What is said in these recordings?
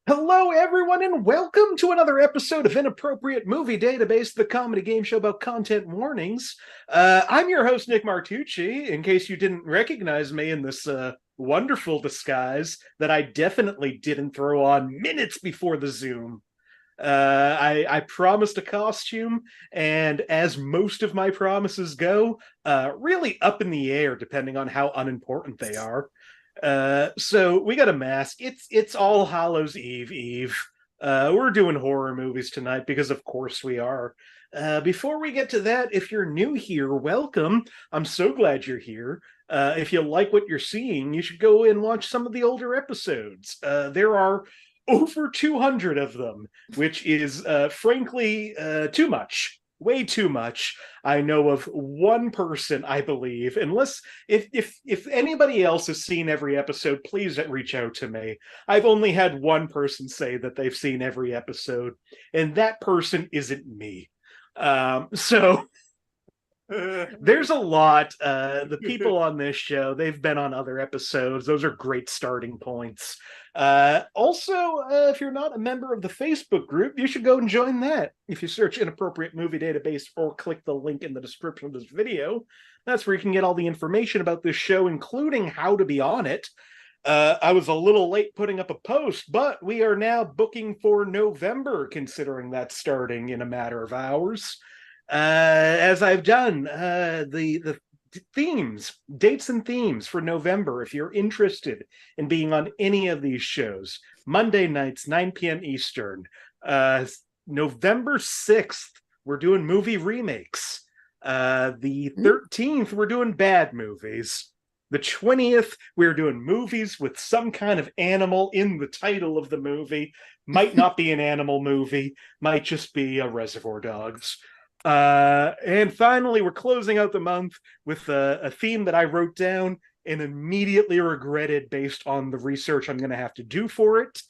Hello, everyone, and welcome to another episode of Inappropriate Movie Database, the comedy game show about content warnings. I'm your host, Nick Martucci, in case you didn't recognize me in this wonderful disguise that I definitely didn't throw on minutes before the Zoom. I promised a costume, and as most of my promises go, really up in the air depending on how unimportant they are. So we got a mask. It's All Hallows Eve. We're doing horror movies tonight because of course we are. Before we get to that, if you're new here, welcome. I'm so glad you're here. If you like what you're seeing, you should go and watch some of the older episodes. There are over 200 of them, which is frankly too much. Way too much. I know of one person, I believe, unless if anybody else has seen every episode, please reach out to me. I've only had one person say that they've seen every episode, and that person isn't me. So there's a lot. The people on this show, they've been on other episodes. Those are great starting points. Also, if you're not a member of the Facebook group, you should go and join that. If you search Inappropriate Movie Database or click the link in the description of this video, that's where you can get all the information about this show, including how to be on it. I was a little late putting up a post, but we are now booking for November, considering that's starting in a matter of hours. As I've done the themes, dates and themes for November. If you're interested in being on any of these shows, Monday nights, 9 p.m. Eastern. November 6th, we're doing movie remakes. The 13th, we're doing bad movies. The 20th, we're doing movies with some kind of animal in the title of the movie. Might not be an animal movie, might just be a Reservoir Dogs. And finally, we're closing out the month with a theme that I wrote down and immediately regretted based on the research I'm going to have to do for it.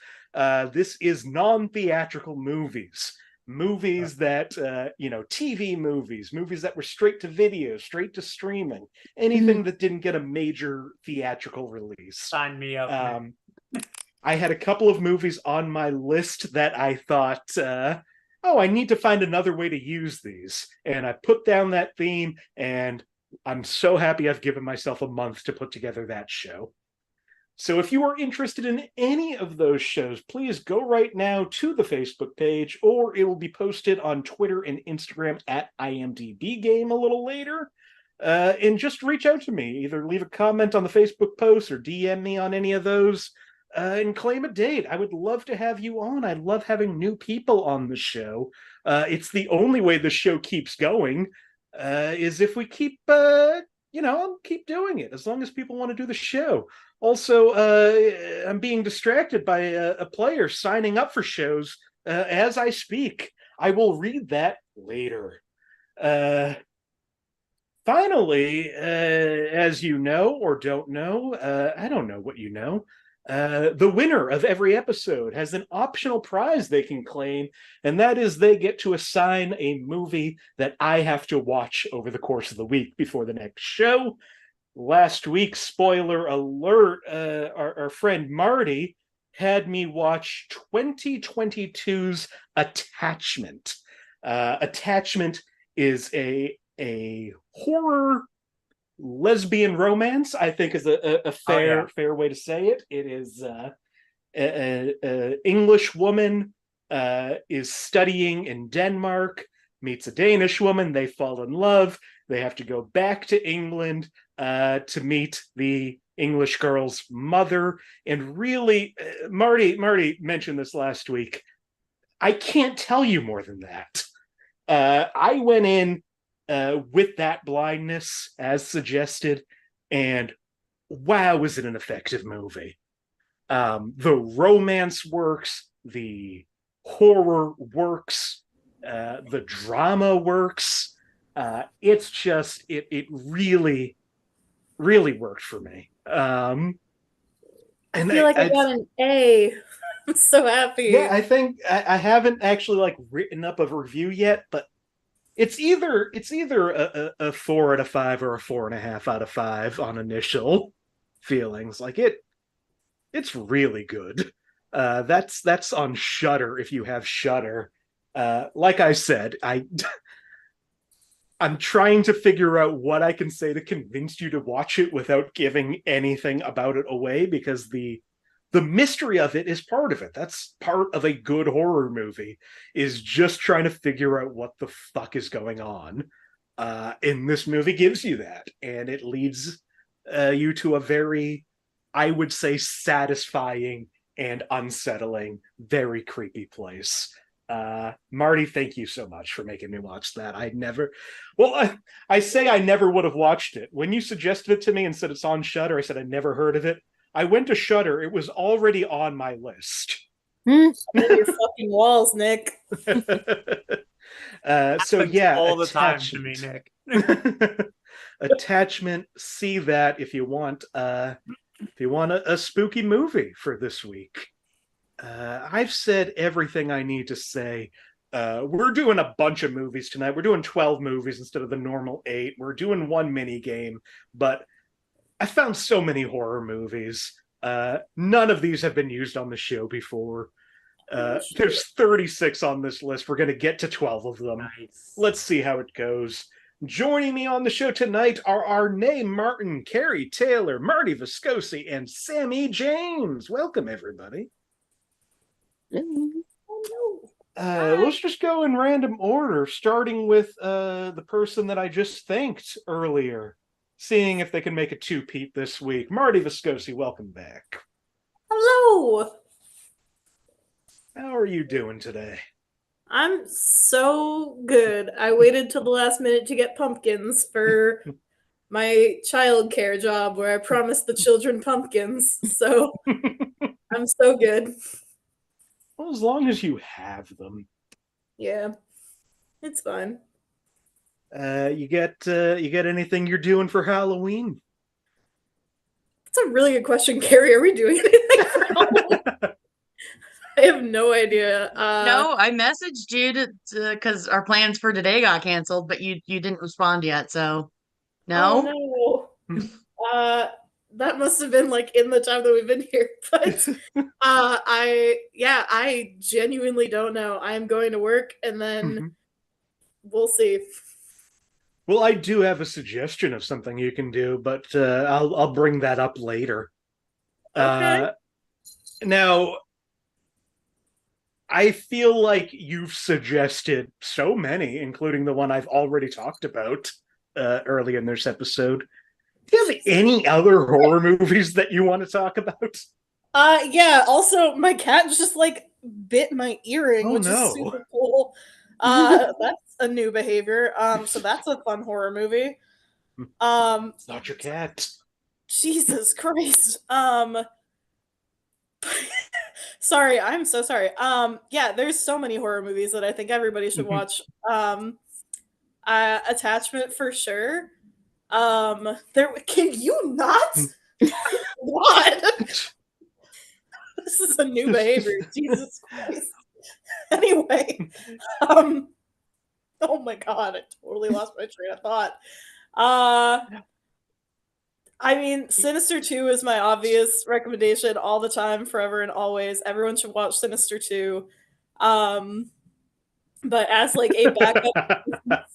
This is non-theatrical movies. Movies that, TV movies, movies that were straight to video, straight to streaming, anything that didn't get a major theatrical release. Sign me up. I had a couple of movies on my list that I thought, I need to find another way to use these. And I put down that theme, and I'm so happy I've given myself a month to put together that show. So if you are interested in any of those shows, please go right now to the Facebook page, or it will be posted on Twitter and Instagram at IMDb Game a little later. And just reach out to me. Either leave a comment on the Facebook post or DM me on any of those. And claim a date. I would love to have you on. I love having new people on the show. It's the only way the show keeps going, is if we keep doing it, as long as people want to do the show. Also, I'm being distracted by a player signing up for shows as I speak. I will read that later. Finally, as you know or don't know, I don't know what you know. The winner of every episode has an optional prize they can claim, and that is they get to assign a movie that I have to watch over the course of the week before the next show. Last week, spoiler alert, our friend Marty had me watch 2022's Attachment. Attachment is a horror lesbian romance, I think, is a fair way to say it. It is an English woman is studying in Denmark, meets a Danish woman, they fall in love, they have to go back to England to meet the English girl's mother. And really, Marty mentioned this last week, I can't tell you more than that. I went in with that blindness as suggested, and wow, is it an effective movie. The romance works, the horror works, the drama works. It's just, it really worked for me. And I feel like I got an A. I'm so happy. Yeah, I think I haven't actually written up a review yet, but it's either a 4 out of 5 or a 4.5 out of 5 on initial feelings. It's really good. That's on Shudder if you have Shudder. Like I said, I'm trying to figure out what I can say to convince you to watch it without giving anything about it away, because the mystery of it is part of it. That's part of a good horror movie, is just trying to figure out what the fuck is going on. And this movie gives you that, and it leads you to a very, I would say, satisfying and unsettling, very creepy place. Marty, thank you so much for making me watch that. I say I never would have watched it. When you suggested it to me and said it's on Shudder, I said I'd never heard of it. I went to Shudder. It was already on my list. Your fucking walls, Nick. So yeah, all the time to me, Nick. Attachment. See that if you want. If you want a spooky movie for this week. I've said everything I need to say. We're doing a bunch of movies tonight. We're doing 12 movies instead of the normal 8. We're doing one mini game, but I found so many horror movies. None of these have been used on the show before. There's 36 on this list. We're going to get to 12 of them. Nice. Let's see how it goes. Joining me on the show tonight are Arnèe Martin, Kari Taylor, Marty Viscosi, and Sammie James. Welcome, everybody. Let's just go in random order, starting with the person that I just thanked earlier, seeing if they can make a two-peat this week. Marty Viscosi, welcome back. Hello. How are you doing today? I'm so good. I waited till the last minute to get pumpkins for my childcare job where I promised the children pumpkins. So I'm so good. Well, as long as you have them. Yeah, it's fine. You get anything you're doing for Halloween? That's a really good question, Kari. Are we doing anything for Halloween? I have no idea. No, I messaged you because our plans for today got canceled, but you didn't respond yet. So no. Oh, no. That must have been like in the time that we've been here. But I genuinely don't know. I'm going to work and then we'll see. Well, I do have a suggestion of something you can do, but I'll bring that up later. Okay. Now, I feel like you've suggested so many, including the one I've already talked about early in this episode. Do you have any other horror movies that you want to talk about? Yeah. Also, my cat just like bit my earring, which is super cool. That's a new behavior. So that's a fun horror movie. It's not your cat. Jesus Christ. Sorry, I'm so sorry. Yeah, there's so many horror movies that I think everybody should watch. Attachment for sure. There can you not? What? This is a new behavior. Jesus Christ. Anyway, oh my god, I totally lost my train of thought. I mean, Sinister 2 is my obvious recommendation all the time, forever and always. Everyone should watch Sinister 2. But as like a backup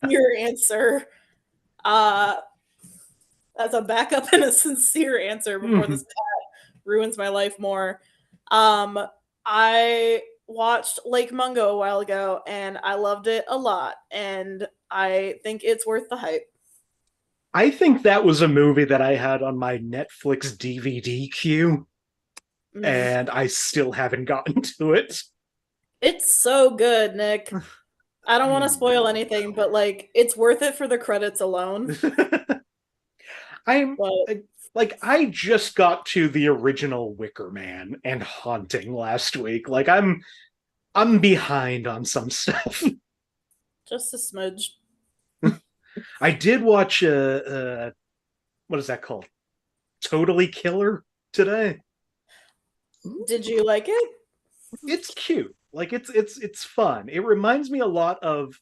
sincere answer, as a backup and a sincere answer before this cat ruins my life more, I watched Lake Mungo a while ago and I loved it a lot, and I think it's worth the hype. I think that was a movie that I had on my Netflix DVD queue, and I still haven't gotten to it. It's so good, Nick. I don't want to spoil anything, but like, it's worth it for the credits alone. I just got to the original Wicker Man and Haunting last week. Like, I'm behind on some stuff. Just a smidge. I did watch what is that called? Totally Killer today. Did you like it? It's cute. Like it's fun. It reminds me a lot of,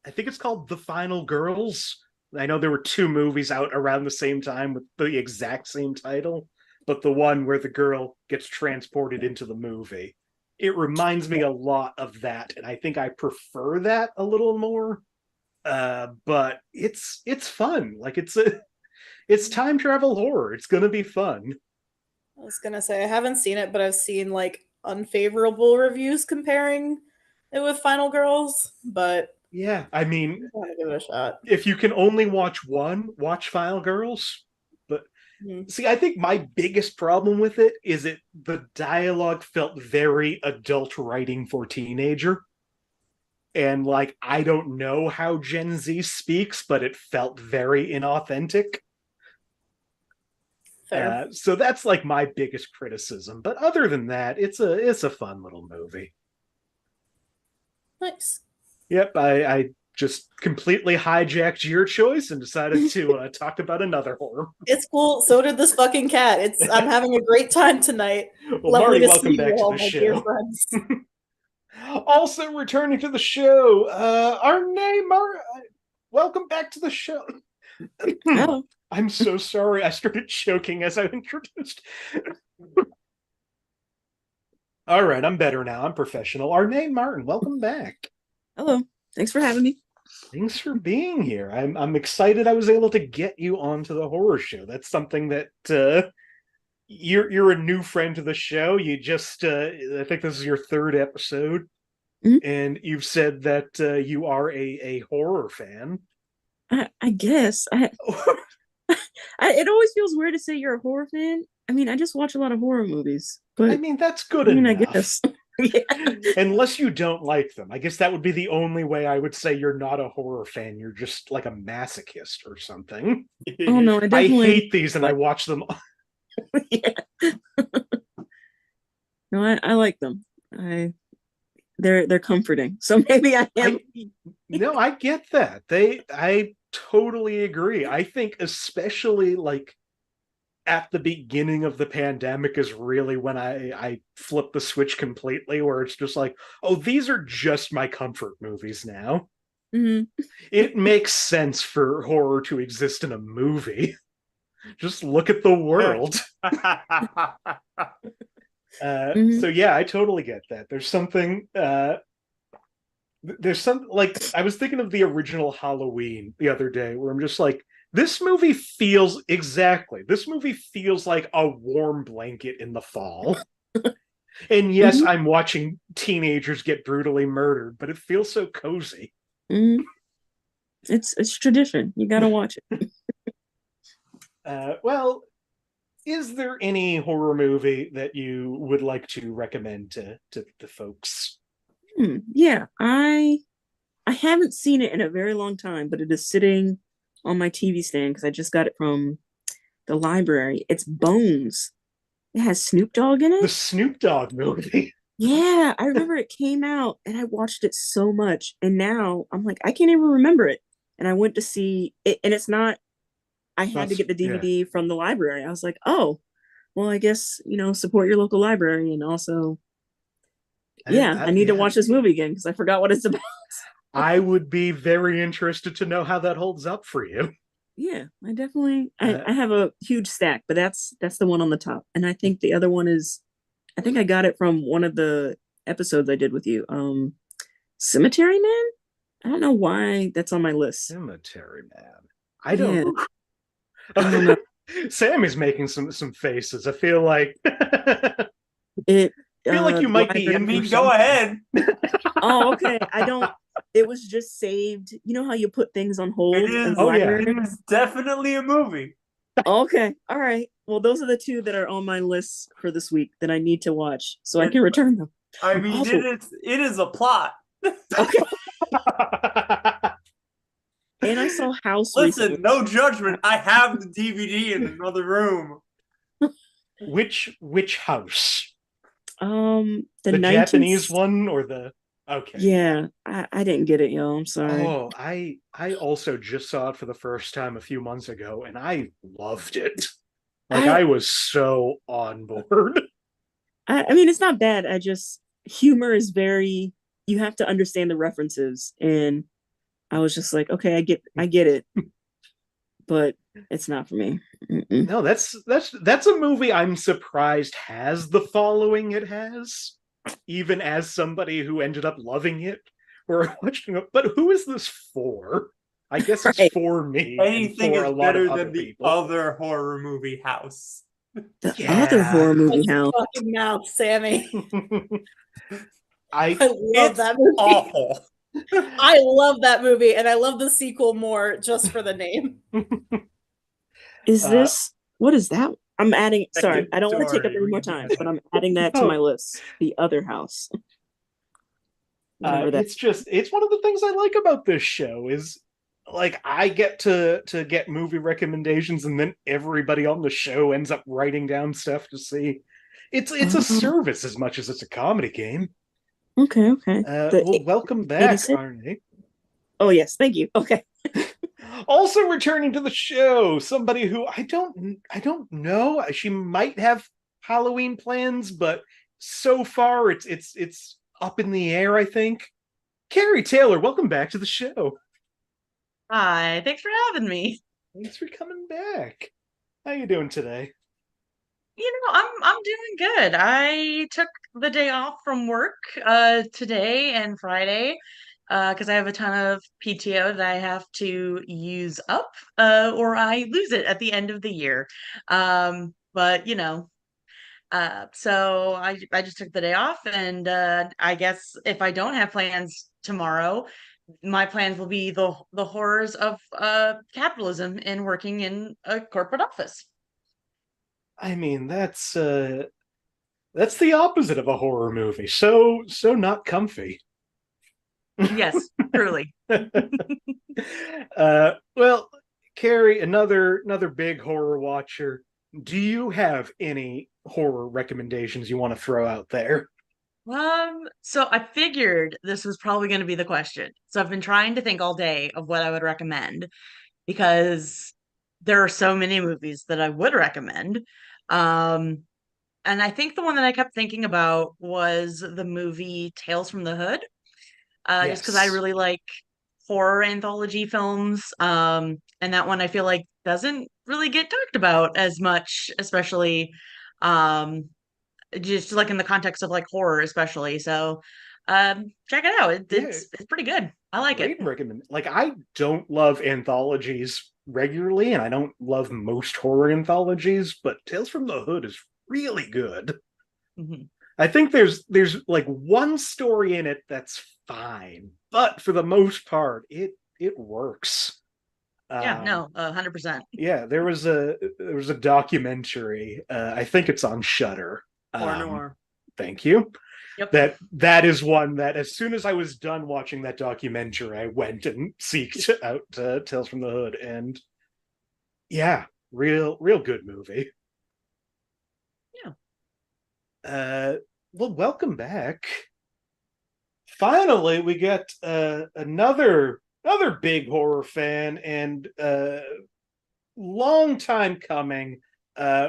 I think it's called The Final Girls. I know there were 2 movies out around the same time with the exact same title, but the one where the girl gets transported into the movie. It reminds me a lot of that, and I think I prefer that a little more. But it's fun. Like it's time travel horror. It's gonna be fun. I was gonna say I haven't seen it, but I've seen like unfavorable reviews comparing it with Final Girls. But Yeah, I mean, I'm gonna give it a shot. if you can only watch one, watch Final Girls. But see, I think my biggest problem with it is the dialogue felt very adult writing for teenager. And like, I don't know how Gen Z speaks, but it felt very inauthentic. Fair. So that's like my biggest criticism. But other than that, it's a fun little movie. Nice. Yep, I just completely hijacked your choice and decided to talk about another horror. It's cool. So did this fucking cat. I'm having a great time tonight. Well, Lovely Marty, welcome back to the show. Also returning to the show, Arnèe Martin. Welcome back to the show. Oh. I'm so sorry. I started choking as I introduced. All right, I'm better now. I'm professional. Arnèe Martin, welcome back. Hello. Thanks for having me. Thanks for being here. I'm excited I was able to get you onto the horror show. That's something that you're a new friend to the show. You just I think this is your third episode, and you've said that you are a horror fan. I guess it always feels weird to say you're a horror fan. I mean, I just watch a lot of horror movies, but I mean that's good enough. I guess. Yeah. Unless you don't like them. I guess that would be the only way I would say you're not a horror fan. You're just like a masochist or something. Oh no, I hate these and I watch them. Yeah. No, I like them. They're comforting. So maybe I am. No, I get that. I totally agree. I think especially like at the beginning of the pandemic is really when I flip the switch completely, where it's just like, oh, these are just my comfort movies now. Mm-hmm. It makes sense for horror to exist in a movie. Just look at the world. So yeah, I totally get that. There's something like I was thinking of the original Halloween the other day where I'm just like, this movie feels like a warm blanket in the fall. And yes, I'm watching teenagers get brutally murdered, but it feels so cozy. It's tradition. You gotta watch it. Well, is there any horror movie that you would like to recommend to the folks? Yeah, I haven't seen it in a very long time, but it is sitting on my TV stand because I just got it from the library. It's Bones. It has Snoop Dogg in it. The Snoop Dogg movie. Yeah, I remember it came out and I watched it so much, and now I'm like, I can't even remember it. And I went to see it, and it's not. I had to get the DVD from the library. I was like, oh, well, I guess support your local library, and also, I need to watch this movie again because I forgot what it's about. I would be very interested to know how that holds up for you. Yeah, I definitely I have a huge stack, but that's the one on the top. And I think the other one is, I think I got it from one of the episodes I did with you. Cemetery Man? I don't know why that's on my list. Cemetery Man. I don't know. Sammie's making some faces. I feel like it I feel like you might be in. Go ahead. Oh, okay. I don't. It was just saved. You know how you put things on hold? It is definitely a movie. Okay. All right. Well, those are the two that are on my list for this week that I need to watch so I can return them. I mean, also, it is a plot. Okay. And I saw House. Listen, recently. No judgment. I have the DVD in another room. Which House? The 19th... Japanese one or the? Okay. Yeah, I didn't get it, yo. I'm sorry. Oh, I also just saw it for the first time a few months ago, and I loved it. Like I was so on board. I mean, it's not bad. Humor is very. You have to understand the references, and I was just like, okay, I get it. but it's not for me. Mm-mm. No, that's a movie I'm surprised has the following it has, even as somebody who ended up loving it or watching it. But who is this for? I guess it's Right. for me Anything and for is a lot better of other than the people. other horror movie House. The Yeah. other horror movie Shut your house. fucking mouth, Sammy. I I love that movie. Awful. I love that movie, and I love the sequel more just for the name. Is this what is that? I'm adding. Sorry, Second I don't want to take up story. any more time, but I'm adding that to my list. The Other House. Whatever that. it's one of the things I like about this show is like I get to get movie recommendations and then everybody on the show ends up writing down stuff to see. It's a service as much as it's a comedy game. Okay. Well, welcome back, 86? Arnèe. Oh yes, thank you. Okay. Also returning to the show, somebody who I don't know. She might have Halloween plans, but so far it's up in the air, I think. Kari Taylor, welcome back to the show. Hi, thanks for having me. Thanks for coming back. How you doing today? I'm doing good. I took the day off from work today and Friday because I have a ton of PTO that I have to use up or I lose it at the end of the year. But so I just took the day off, and I guess if I don't have plans tomorrow, my plans will be the horrors of capitalism and working in a corporate office. I mean, that's the opposite of a horror movie. So not comfy. Yes, truly. Well, Kari, another big horror watcher. Do you have any horror recommendations you want to throw out there? So I figured this was probably going to be the question. So I've been trying to think all day of what I would recommend because there are so many movies that I would recommend. Um, and I think the one that I kept thinking about was the movie Tales from the Hood. Just because I Yes. really like horror anthology films. And that one I feel like doesn't really get talked about as much, especially um just like in the context of like horror, especially. So check it out. It's pretty good. I like it. Great recommend. Like, I don't love anthologies regularly, and I don't love most horror anthologies, but Tales from the Hood is really good. Mhm. I think there's like one story in it that's fine, but for the most part, it works. Yeah, no, 100%. Yeah, there was a documentary. I think it's on Shudder. Noir. Thank you. Yep. That is one that as soon as I was done watching that documentary, I went and seeked out Tales from the Hood, and yeah, real good movie. Yeah. Well, welcome back. Finally, we get another big horror fan, and long time coming.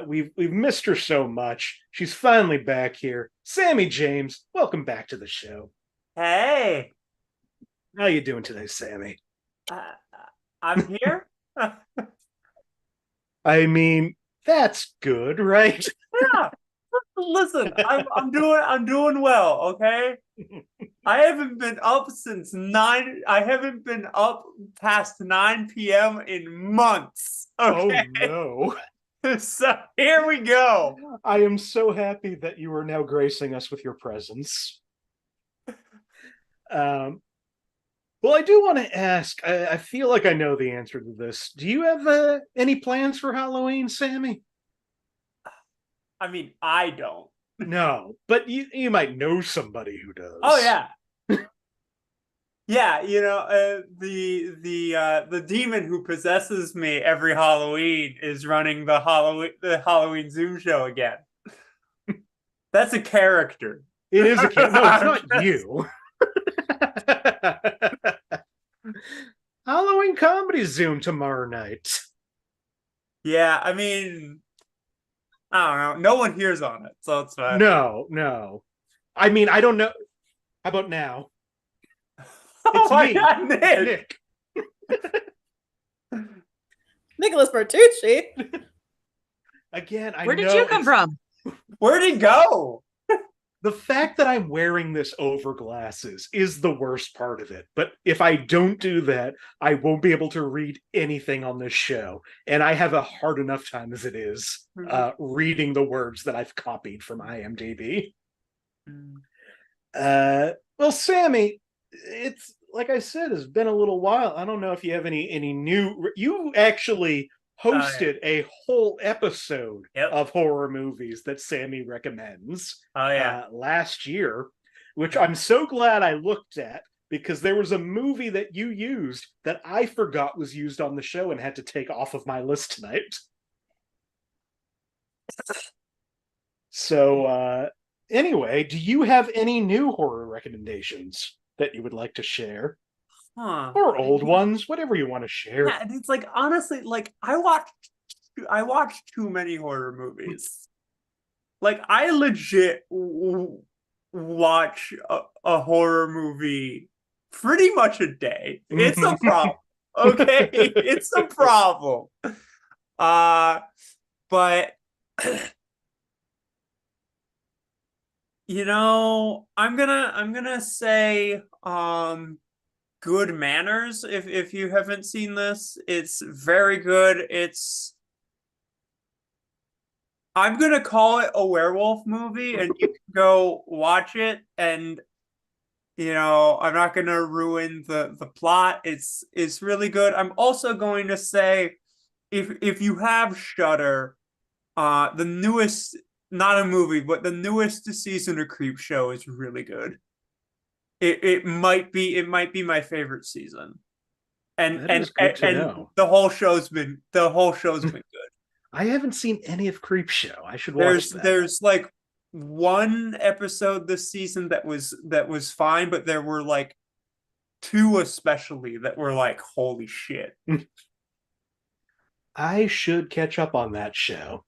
We've missed her so much. She's finally back here. Sammie James, welcome back to the show. Hey, How you doing today, Sammie? I'm here. I mean, that's good, right? Yeah. Listen, I'm doing well, okay? I haven't been up since 9. I haven't been up past 9 p.m. in months. Okay. Oh no. So here we go. I am so happy that you are now gracing us with your presence. Well, I do want to ask, I feel like I know the answer to this. Do you have any plans for Halloween, Sammie? I mean, I don't. No, but you might know somebody who does. Oh yeah. Yeah, the demon who possesses me every Halloween is running the Halloween Zoom show again. That's a character. It is a character. No, it's not you. Halloween comedy Zoom tomorrow night. Yeah, I mean, I don't know. No one hears on it, so it's fine. No. I mean, I don't know. How about now? Oh It's my me, God, Nick. Nicholas Martucci. Again, I Where did know you come from? Where'd he go? the fact that I'm wearing this over glasses is the worst part of it. But if I don't do that, I won't be able to read anything on this show. And I have a hard enough time as it is reading the words that I've copied from IMDb. Well, Sammie, it's like I said, it's been a little while. I don't know if you have any new. You actually hosted a whole episode of horror movies that Sammie recommends last year, which I'm so glad I looked at, because there was a movie that you used that I forgot was used on the show and had to take off of my list tonight. So anyway, do you have any new horror recommendations that you would like to share? Or old ones, whatever you want to share. Yeah, and it's like, honestly, like I watched too many horror movies. Like I legit watch a horror movie pretty much a day. It's a problem. Okay, it's a problem. But you know, I'm gonna say Good Manners. If you haven't seen this, it's very good. I'm gonna call it a werewolf movie, and you can go watch it. And you know, I'm not gonna ruin the plot. It's really good. I'm also going to say, if you have Shudder, the newest, not a movie, but the newest season of Creepshow is really good. It might be my favorite season, and the whole show's been good. I haven't seen any of Creepshow. I should watch that. There's like one episode this season that was fine, but there were like two especially that were like, holy shit. I should catch up on that show.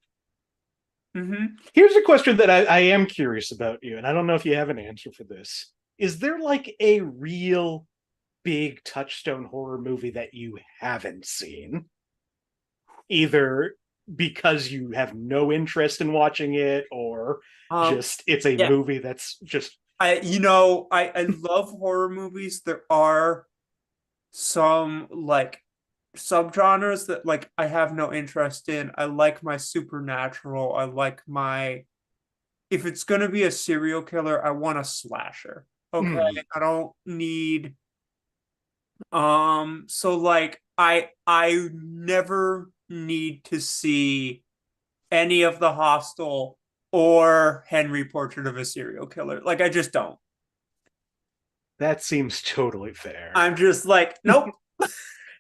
Mm-hmm. Here's a question that I am curious about you, and I don't know if you have an answer for this. Is there like a real big touchstone horror movie that you haven't seen? Either because you have no interest in watching it, or just it's a movie that's just... I love horror movies. There are some like subgenres that like I have no interest in. I like my supernatural. I like my... If it's gonna be a serial killer, I want a slasher. Okay, I don't need so like I never need to see any of the Hostel or Henry Portrait of a Serial Killer. Like I just don't. That seems totally fair. I'm just like, nope.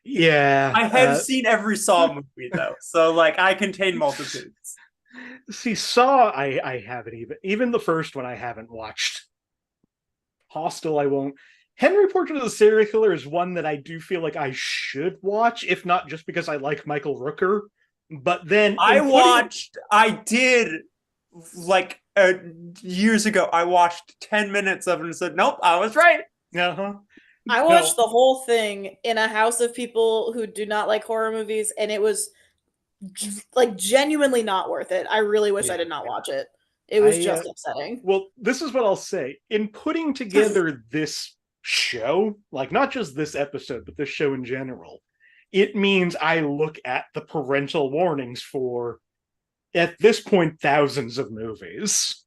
Yeah. I have seen every Saw movie though. So like I contain multitudes. See, Saw I haven't even the first one I haven't watched. Hostel I won't. Henry Portrait of the Serial Killer is one that I do feel like I should watch, if not just because I like Michael Rooker. But then I did like years ago. I watched 10 minutes of it and said, nope, I was right. I watched the whole thing in a house of people who do not like horror movies, and it was like genuinely not worth it. I really wish I did not watch it. It was just upsetting. Well, this is what I'll say. In putting together this show, like not just this episode, but this show in general, it means I look at the parental warnings for, at this point, thousands of movies.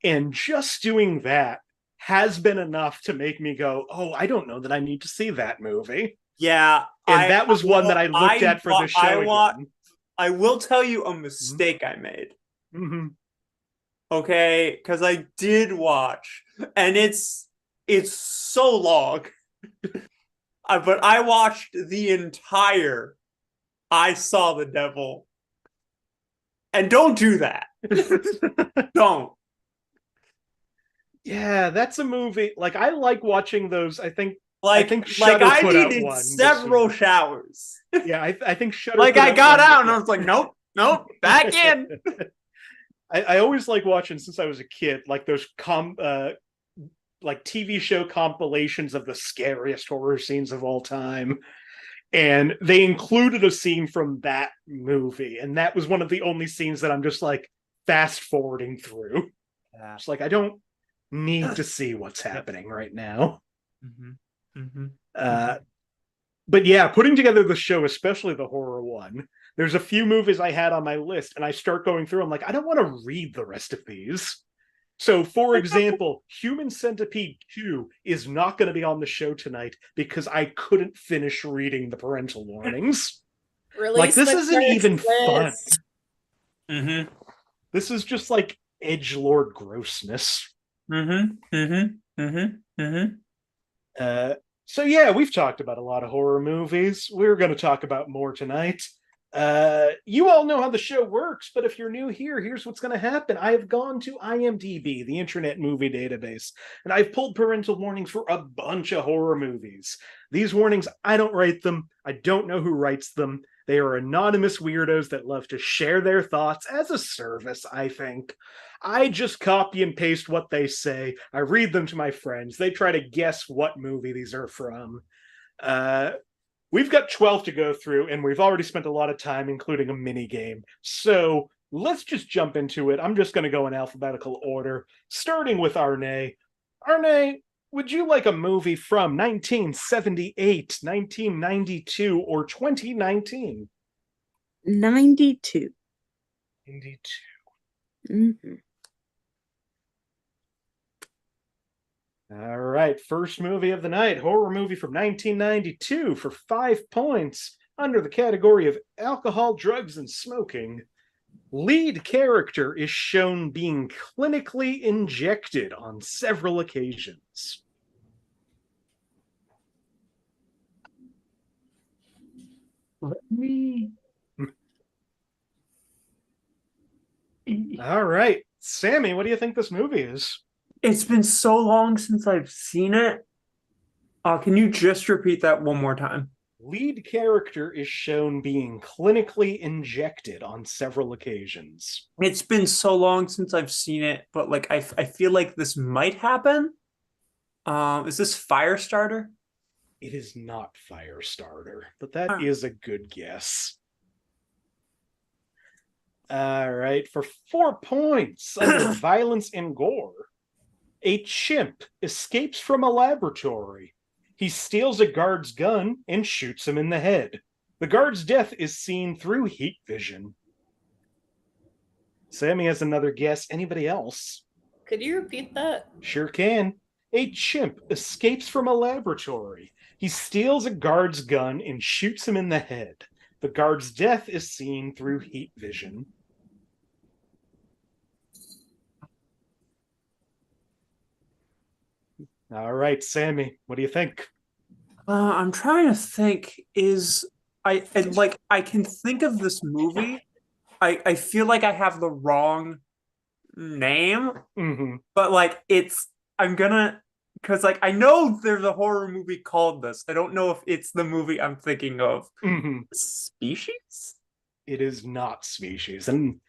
And just doing that has been enough to make me go, oh, I don't know that I need to see that movie. Yeah. And that was one that I looked at for the show. I will tell you a mistake I made. Mm-hmm. Okay, because I did watch, and it's so long. But I watched the entire I Saw the Devil. And don't do that. Don't. Yeah, that's a movie. Like, I like watching those. I think I needed several showers. Yeah, I think Shudder. Like I got out and I was like, nope, back in. I always like watching, since I was a kid, like those like TV show compilations of the scariest horror scenes of all time. And they included a scene from that movie, and that was one of the only scenes that I'm just like fast forwarding through. Yeah. It's like I don't need to see what's happening right now. But yeah, putting together the show, especially the horror one, there's a few movies I had on my list, and I start going through. I'm like, I don't want to read the rest of these. So, for example, Human Centipede 2 is not going to be on the show tonight because I couldn't finish reading the parental warnings. Like, this isn't even fun. This is just like edgelord grossness. So yeah, we've talked about a lot of horror movies. We're going to talk about more tonight. You all know how the show works, but if you're new here, here's what's going to happen. I have gone to IMDb, the Internet Movie Database, and I've pulled parental warnings for a bunch of horror movies. These warnings, I don't write them. I don't know who writes them. They are anonymous weirdos that love to share their thoughts as a service, I think. I just copy and paste what they say. I read them to my friends. They try to guess what movie these are from. We've got 12 to go through, and we've already spent a lot of time, including a mini game. So let's just jump into it. I'm just going to go in alphabetical order, starting with Arnèe. Arnèe, would you like a movie from 1978, 1992, or 2019? 92. 92. All right, first movie of the night, horror movie from 1992 for 5 points under the category of alcohol, drugs, and smoking. Lead character is shown being clinically injected on several occasions. Let me... All right, Sammie, what do you think this movie is? It's been so long since I've seen it. Can you just repeat that one more time? Lead character is shown being clinically injected on several occasions. It's been so long since I've seen it, but like I feel like this might happen. Is this Firestarter? It is not Firestarter, but that is a good guess. All right, for 4 points under violence and gore. A chimp escapes from a laboratory. He steals a guard's gun and shoots him in the head. The guard's death is seen through heat vision. Sammie has another guess. Anybody else? Could you repeat that? Sure can. A chimp escapes from a laboratory. He steals a guard's gun and shoots him in the head. The guard's death is seen through heat vision. All right, Sammie, what do you think? I'm trying to think. I can think of this movie. I feel like I have the wrong name, but like because like I know there's a horror movie called this. I don't know if it's the movie I'm thinking of. Species? It is not Species, and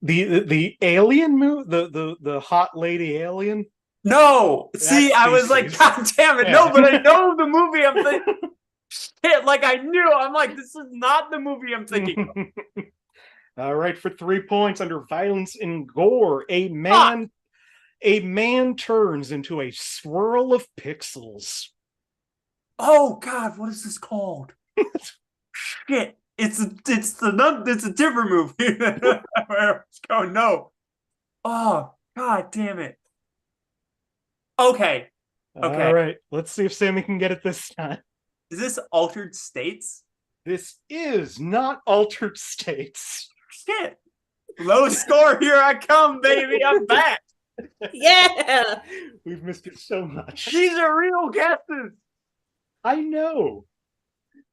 the alien movie, the hot lady alien. No, see, I was like, God damn it, no, but I know the movie I'm thinking. Shit, like I knew. I'm like, this is not the movie I'm thinking of. All right, for 3 points under violence and gore, a man turns into a swirl of pixels. Oh God, what is this called? Shit, it's a different movie. Where I was going, no. Oh God, damn it. Okay. All right, let's see if Sammie can get it this time. Is this Altered States? This is not Altered States. Shit. Low score, here I come, baby. I'm back. Yeah. We've missed it so much. These are real guesses. I know.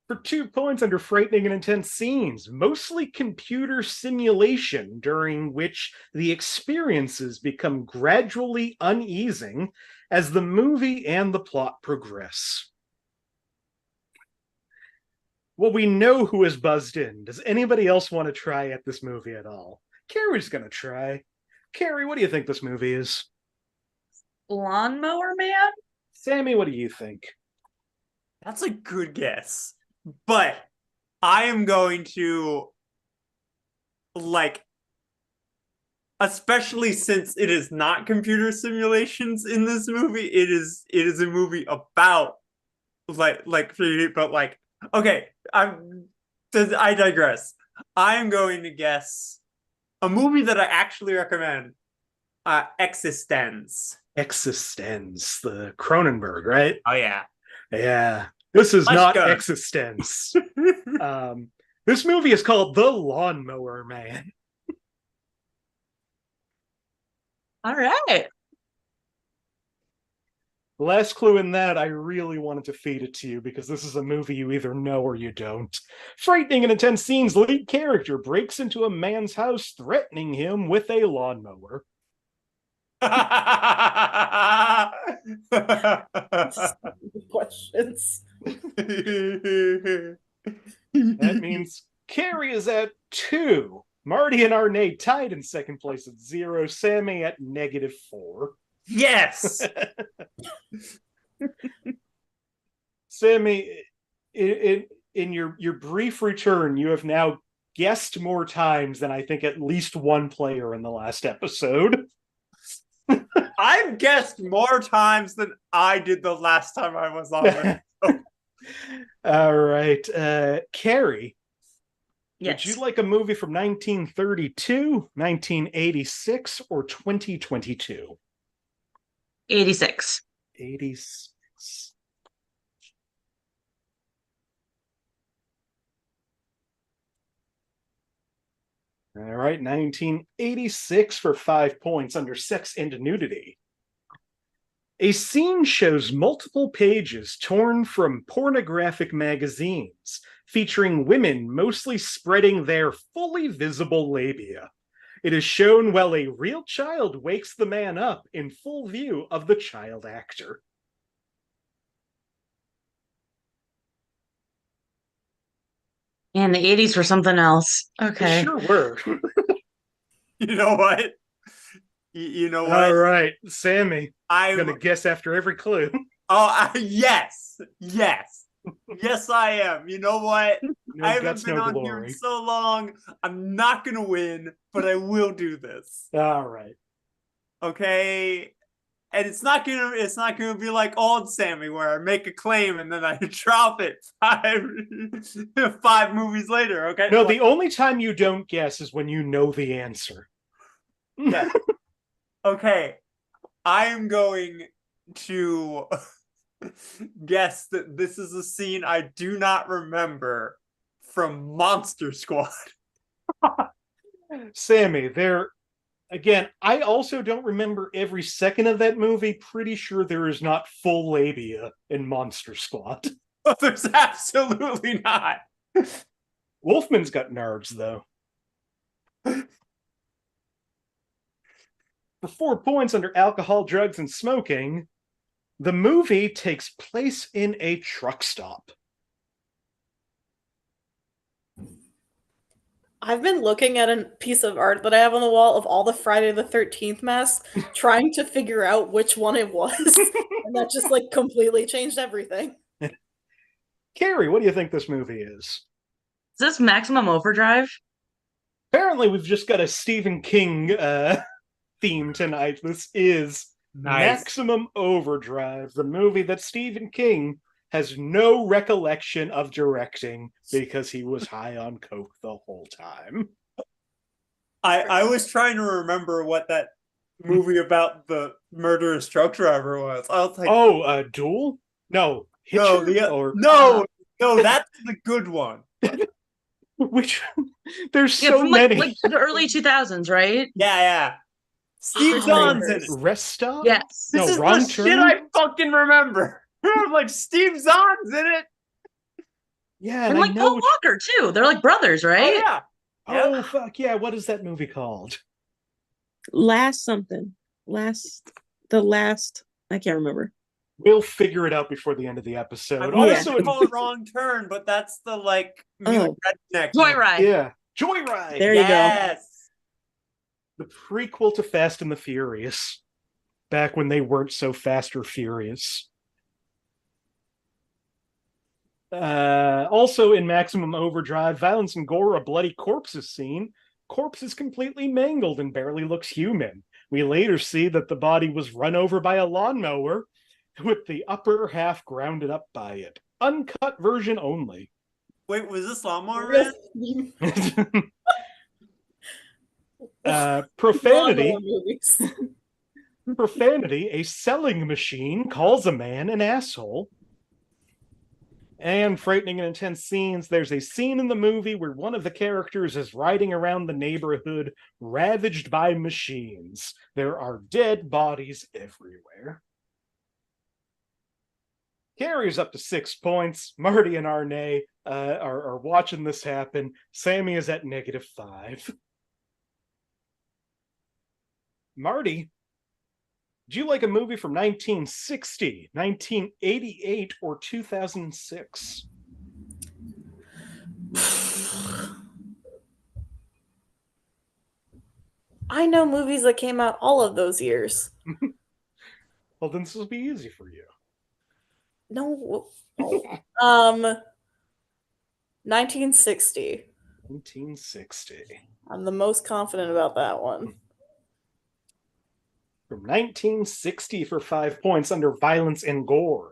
For 2 points under frightening and intense scenes, mostly computer simulation during which the experiences become gradually uneasing as the movie and the plot progress. Well, we know who is buzzed in. Does anybody else want to try at this movie at all? Kari's going to try. Kari, what do you think this movie is? Lawnmower Man? Sammie, what do you think? That's a good guess. But I am going to, like, especially since it is not computer simulations in this movie, it is a movie about like 3D, but like, okay, I digress. I am going to guess a movie that I actually recommend, Existence. Existence, the Cronenberg, right? Oh yeah. Yeah. This is Let's not go. Existence. This movie is called The Lawnmower Man. All right. The last clue in that, I really wanted to feed it to you because this is a movie you either know or you don't. Frightening and intense scenes, lead character breaks into a man's house, threatening him with a lawnmower. Questions. That means Kari is at 2. Marty and Arnèe tied in second place at 0. Sammie at -4. Yes. Sammie, in your brief return, you have now guessed more times than I think at least one player in the last episode. I've guessed more times than I did the last time I was on it. All right. Kari, Yes. would you like a movie from 1932, 1986, or 2022? 86. 86. All right, 1986 for 5 points under Sex and Nudity. A scene shows multiple pages torn from pornographic magazines, featuring women mostly spreading their fully visible labia. It is shown while a real child wakes the man up in full view of the child actor. And the 80s were something else. They Okay. sure were. You know what? You know what? All right, Sammie. I'm I'm going to guess after every clue. yes, I am. You know what? No I haven't guts, been no on glory. here in so long. I'm not gonna win, but I will do this. All right. Okay. And it's not gonna be like old Sammie where I make a claim and then I drop it 5 movies later. Okay. No, the only time you don't guess is when you know the answer. Yeah. Okay. I am going to guess that this is a scene I do not remember from Monster Squad. Sammie, again, I also don't remember every second of that movie. Pretty sure there is not full labia in Monster Squad. There's absolutely not. Wolfman's got nards, though. For 4 points under alcohol, drugs, and smoking, the movie takes place in a truck stop. I've been looking at a piece of art that I have on the wall of all the Friday the 13th masks, trying to figure out which one it was. And that just like completely changed everything. Kari, what do you think this movie is? Is this Maximum Overdrive? Apparently, we've just got a Stephen King theme tonight. This is Maximum Overdrive, the movie that Stephen King has no recollection of directing because he was high on coke the whole time. I was trying to remember what that movie about the murderous truck driver was. I was like, Duel? No. no, that's the good one. Which there's Yeah, so from many. like the early 2000s, right? Yeah. Steve Zahn's in it. Rest Stop? Yes. This is Wrong the Turn? shit I fucking remember. I'm like, Steve Zahn's in it. Yeah, And like Paul Walker too. They're like brothers, right? Oh, yeah. Oh, fuck yeah. What is that movie called? Last something. The last. I can't remember. We'll figure it out before the end of the episode. I Also, also call it Wrong Turn, but that's the like redneck. Joyride. yeah, Joyride. There you go. Yes. The prequel to Fast and the Furious. Back when they weren't so fast or furious. Also in Maximum Overdrive, violence and gore, a bloody corpse is seen. Corpse is completely mangled and barely looks human. We later see that the body was run over by a lawnmower with the upper half grounded up by it. Uncut version only. Wait, was this Lawnmower Man? Profanity. Movies. Profanity, a selling machine, calls a man an asshole. And frightening and intense scenes. There's a scene in the movie where one of the characters is riding around the neighborhood ravaged by machines. There are dead bodies everywhere. Kari's up to 6 points. Marty and Arnèe are watching this happen. Sammie is at -5. Marty, do you like a movie from 1960, 1988, or 2006? I know movies that came out all of those years. Well, then this will be easy for you. No. 1960. 1960. I'm the most confident about that one. From 1960 for 5 points under violence and gore.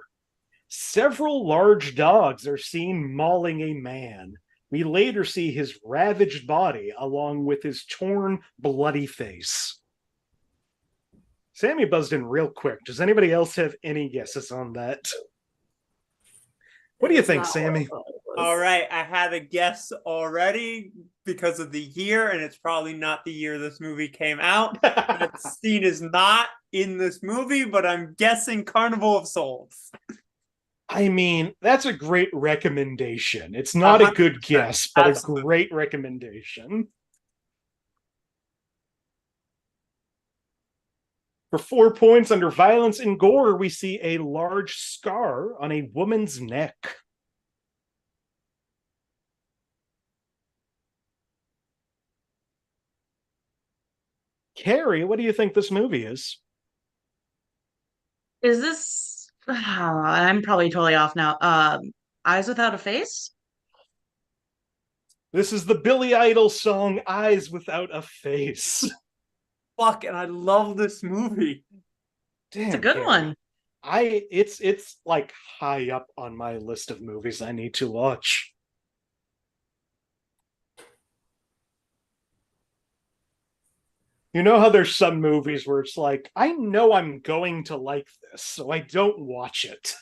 Several large dogs are seen mauling a man. We later see his ravaged body along with his torn, bloody face. Sammie buzzed in real quick. Does anybody else have any guesses on that? What do you think, Sammie? All right, I had a guess already because of the year, and it's probably not the year this movie came out. That scene is not in this movie, but I'm guessing Carnival of Souls. I mean, that's a great recommendation. It's not a good guess, but absolutely. A great recommendation. For 4 points under violence and gore, we see a large scar on a woman's neck. Kari, what do you think this movie is? Is this... I'm probably totally off now. Eyes Without a Face? This is the Billy Idol song, Eyes Without a Face. Fuck, and I love this movie. Damn, it's a good one. It's like high up on my list of movies I need to watch. You know how there's some movies where it's like, I know I'm going to like this, so I don't watch it.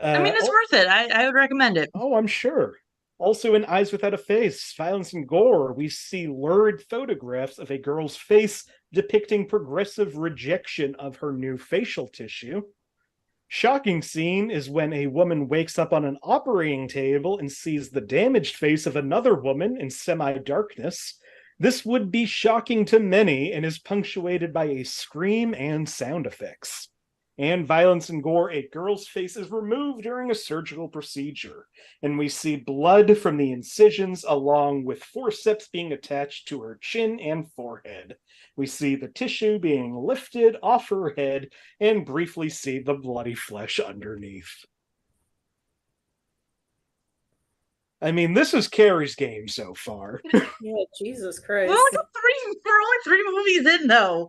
I mean, it's worth it. I would recommend it. Oh, I'm sure. Also in Eyes Without a Face, violence and gore, we see lurid photographs of a girl's face depicting progressive rejection of her new facial tissue. Shocking scene is when a woman wakes up on an operating table and sees the damaged face of another woman in semi-darkness. This would be shocking to many and is punctuated by a scream and sound effects. And violence and gore, a girl's face is removed during a surgical procedure, and we see blood from the incisions along with forceps being attached to her chin and forehead. We see the tissue being lifted off her head and briefly see the bloody flesh underneath. I mean, this is Kari's game so far. Yeah, Jesus Christ. We're only three movies in, though.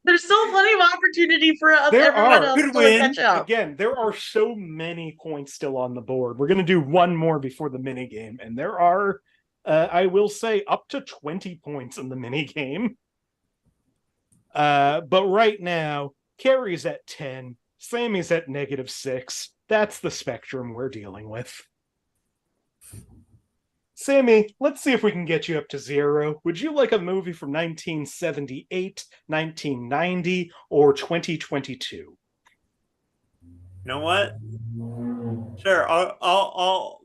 There's still plenty of opportunity for everyone else to catch up. Again, there are so many points still on the board. We're going to do one more before the minigame, and there are, I will say, up to 20 points in the minigame. But right now, Kari's at 10, Sammie's at -6. That's the spectrum we're dealing with. Sammie, let's see if we can get you up to 0. Would you like a movie from 1978, 1990, or 2022? You know what? Sure, I'll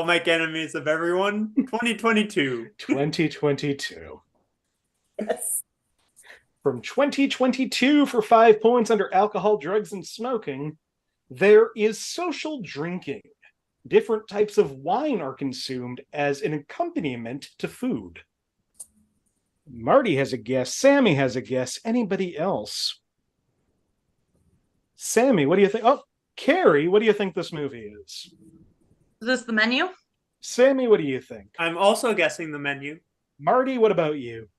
make enemies of everyone. 2022. 2022. Yes. From 2022 for 5 points under alcohol, drugs, and smoking, there is social drinking. Different types of wine are consumed as an accompaniment to food. Marty has a guess. Sammie has a guess. Anybody else? Sammie, what do you think? Oh, Kari, what do you think this movie is? Is this the menu? Sammie, what do you think? I'm also guessing the menu. Marty, what about you?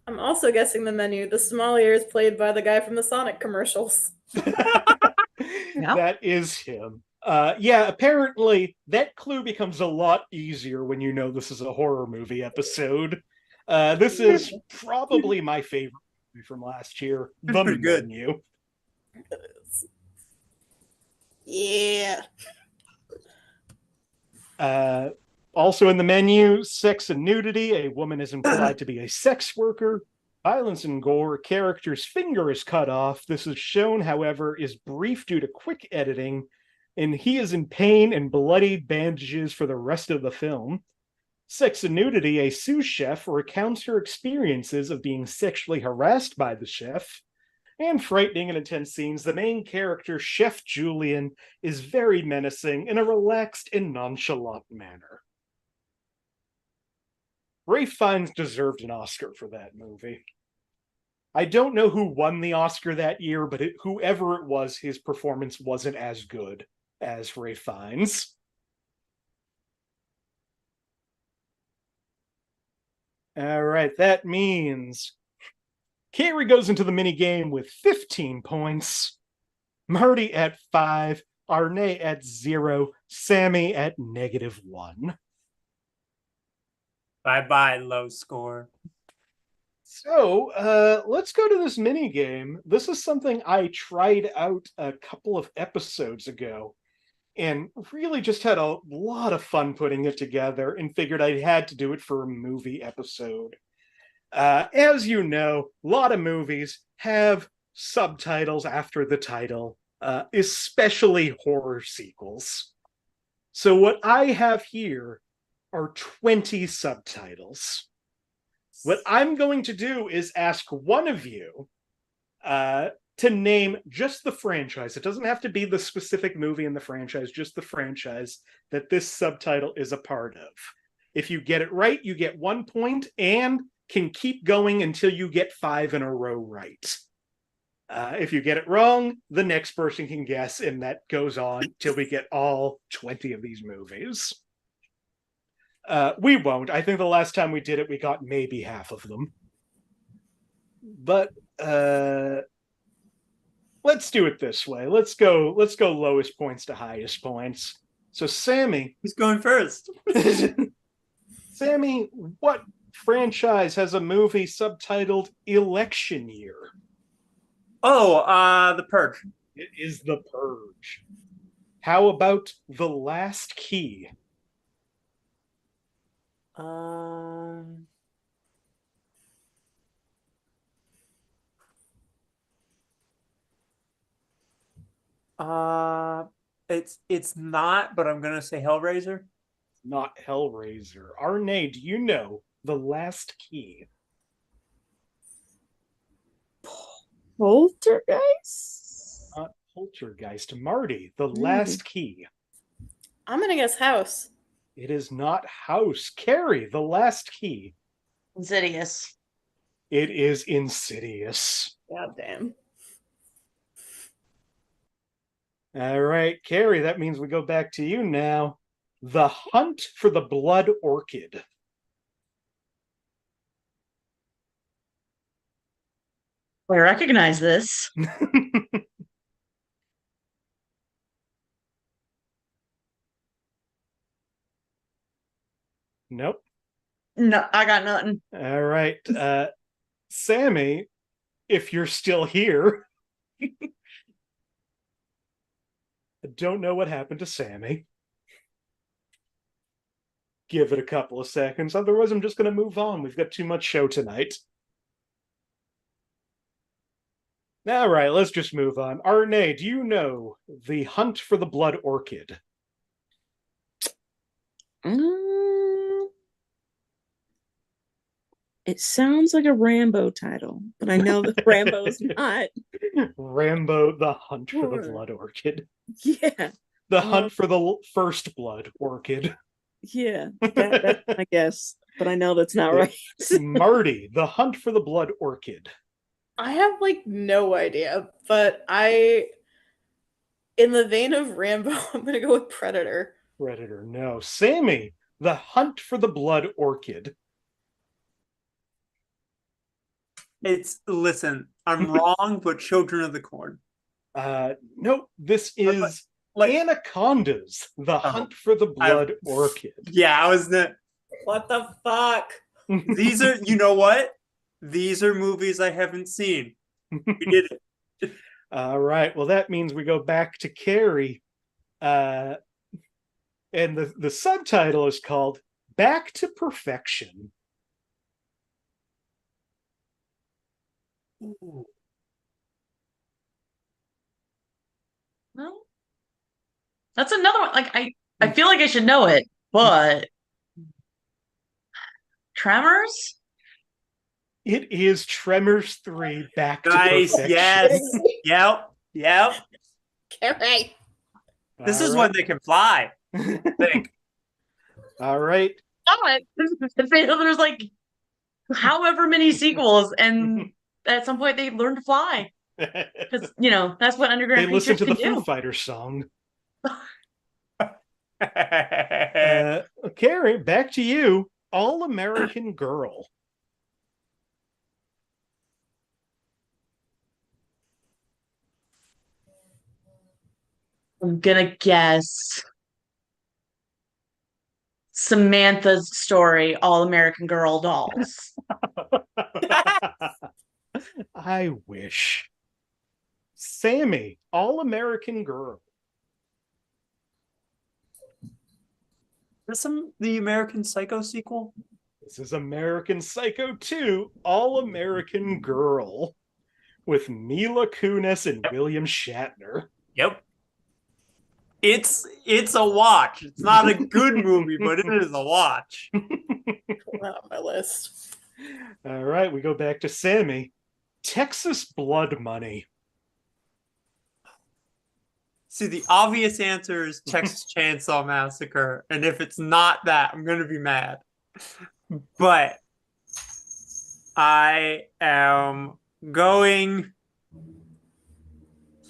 I'm also guessing the menu. The sommelier is played by the guy from the Sonic commercials. That is him. Yeah, apparently that clue becomes a lot easier when you know this is a horror movie episode. This is probably my favorite movie from last year, The Pretty good. Menu. Yeah. Also in The Menu, sex and nudity. A woman is implied to be a sex worker. Violence and gore. Character's finger is cut off. This is shown, however, is brief due to quick editing, and he is in pain and bloody bandages for the rest of the film. Sex and nudity. A sous chef recounts her experiences of being sexually harassed by the chef. And frightening and intense scenes. The main character, Chef Julian, is very menacing in a relaxed and nonchalant manner. Ralph Fiennes deserved an Oscar for that movie. I don't know who won the Oscar that year, but whoever it was, his performance wasn't as good as Ralph Fiennes. All right, that means Kari goes into the mini game with 15 points, Marty at 5, Arnèe at 0, Sammie at -1. Bye-bye, low score. So, let's go to this mini game. This is something I tried out a couple of episodes ago and really just had a lot of fun putting it together and figured I had to do it for a movie episode. As you know, a lot of movies have subtitles after the title, especially horror sequels. So what I have here are 20 subtitles. What I'm going to do is ask one of you to name just the franchise. It doesn't have to be the specific movie in the franchise, just the franchise that this subtitle is a part of. If you get it right, you get 1 point and can keep going until you get 5 in a row right. If you get it wrong, the next person can guess, and that goes on till we get all 20 of these movies. We won't. I think the last time we did it, we got maybe half of them. But let's do it this way. Let's go lowest points to highest points. So Sammie, Who's going first? Sammie, what franchise has a movie subtitled Election Year? Oh, The Purge. It is The Purge. How about The Last Key? It's not, but I'm gonna say Hellraiser. Not Hellraiser. Arnèe, do you know The Last Key? Poltergeist? Not Poltergeist. Marty, The Last Key. I'm gonna guess House. It is not House. Kari, The Last Key. Insidious. It is Insidious. God damn. All right, Kari, that means we go back to you now. The Hunt for the Blood Orchid. I recognize this. Nope. No, I got nothing. All right. Sammie, if you're still here. I don't know what happened to Sammie. Give it a couple of seconds. Otherwise, I'm just going to move on. We've got too much show tonight. All right, let's just move on. Arnèe, do you know The Hunt for the Blood Orchid? It sounds like a Rambo title, but I know that Rambo is not. Rambo, The Hunt for the Blood Orchid. Yeah. The Hunt for the First Blood Orchid. Yeah, that's my guess, but I know that's not right. Marty, The Hunt for the Blood Orchid. I have like no idea, but it In the vein of Rambo, I'm gonna go with Predator. Predator, no. Sammie, The Hunt for the Blood Orchid. Listen, I'm wrong, but Children of the Corn. No, this is Anacondas, The Hunt for the Blood Orchid. Yeah, I was the. What the fuck? These are, you know what? These are movies I haven't seen. We did it. All right. Well, that means we go back to Kari. And the subtitle is called Back to Perfection. Ooh. Well, that's another one. Like I feel like I should know it, but Tremors? It is Tremors 3 Back to Nice. Perfection. Yes. Yep. Kari. This is when they can fly. I think. All right. There's like however many sequels, and at some point they learn to fly. Because that's what underground They listen creatures to the can Foo do. Fighters song. Kari, back to you. All American Girl. I'm gonna guess Samantha's Story, All American Girl Dolls. I wish. Sammie, All American Girl. Is this the American Psycho sequel? This is American Psycho 2, All American Girl, with Mila Kunis and William Shatner. Yep. It's a watch. It's not a good movie, but it is a watch. Put that on my list. All right, we go back to Sammie. Texas Blood Money. See, the obvious answer is Texas Chainsaw Massacre, and if it's not that, I'm gonna be mad. But I am going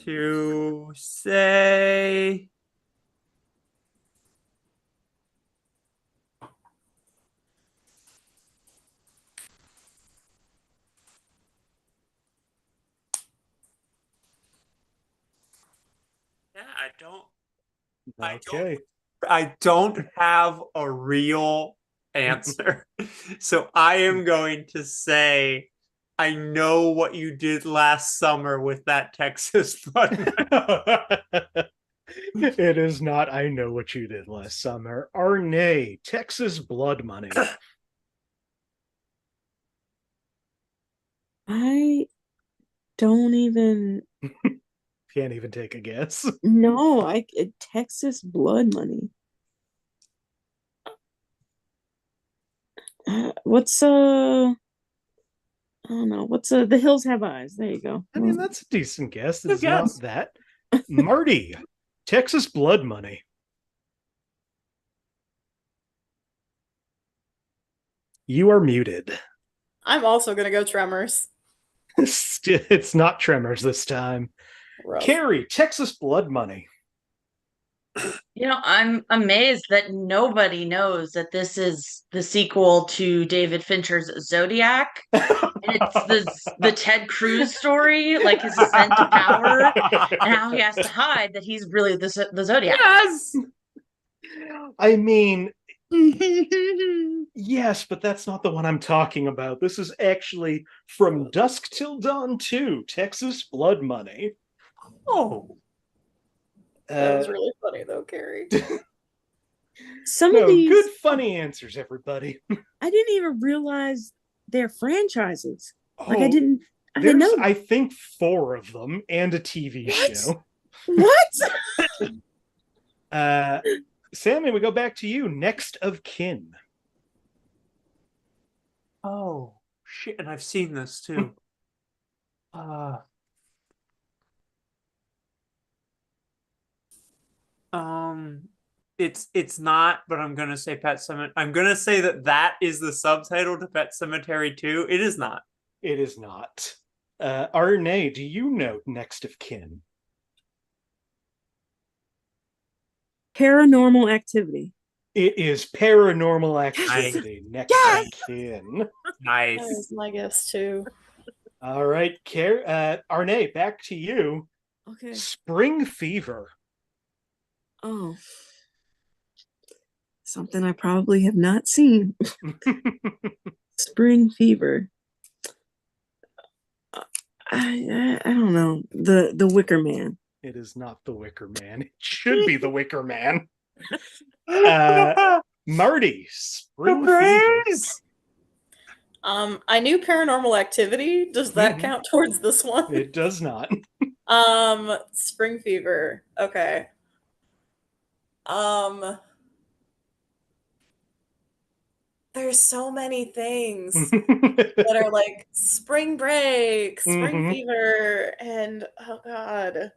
to say Okay. I don't have a real answer. So I am going to say I know what you did last summer with that Texas Blood. It is not I Know What You Did Last Summer. Arnèe, Texas Blood Money. I don't even Can't even take a guess. know. Texas Blood Money. What's I don't know. What's The Hills Have Eyes? There you go. I mean, that's a decent guess. Good It's not guess. that. Marty, Texas Blood Money. You are muted. I'm also gonna go Tremors. It's not Tremors this time. Rough. Kari, Texas Blood Money. I'm amazed that nobody knows that this is the sequel to David Fincher's Zodiac. And it's the Ted Cruz story, like his ascent to power, and how he has to hide that he's really the Zodiac. Yes. I mean, yes, but that's not the one I'm talking about. This is actually From Dusk Till Dawn 2, Texas Blood Money. Oh. That was really funny though, Kari. Some of these good funny answers, everybody. I didn't even realize they're franchises. Like Oh, I didn't know. I think 4 of them and a TV What? show. What? Sammie, we go back to you. Next of Kin. Oh shit! And I've seen this too. It's not, but I'm gonna say Pet Cemetery. I'm gonna say that is the subtitle to Pet Cemetery 2. It is not. It is not. Arnèe, do you know Next of Kin? Paranormal Activity. It is Paranormal Activity. Next of kin. That Nice. was my guess too. All right, Arnèe, back to you. Okay. Spring Fever. Oh. Something I probably have not seen. Spring Fever. I don't know. The Wicker Man. It is not the Wicker Man. It should be the Wicker Man. Marty, Spring Fever. I knew Paranormal Activity. Does that count towards this one? It does not. Spring Fever. Okay. There's so many things that are like Spring Break, Spring Fever, and oh god,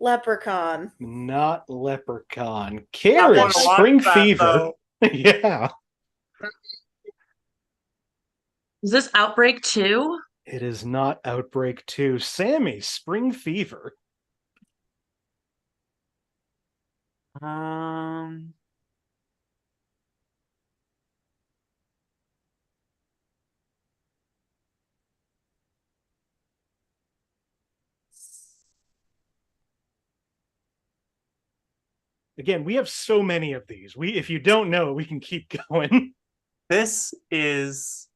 Leprechaun. Not Leprechaun. Kari, Spring Fever. Yeah. Is this Outbreak 2? It is not Outbreak 2. Sammie, Spring Fever. Again, we have so many of these. If you don't know, we can keep going. This is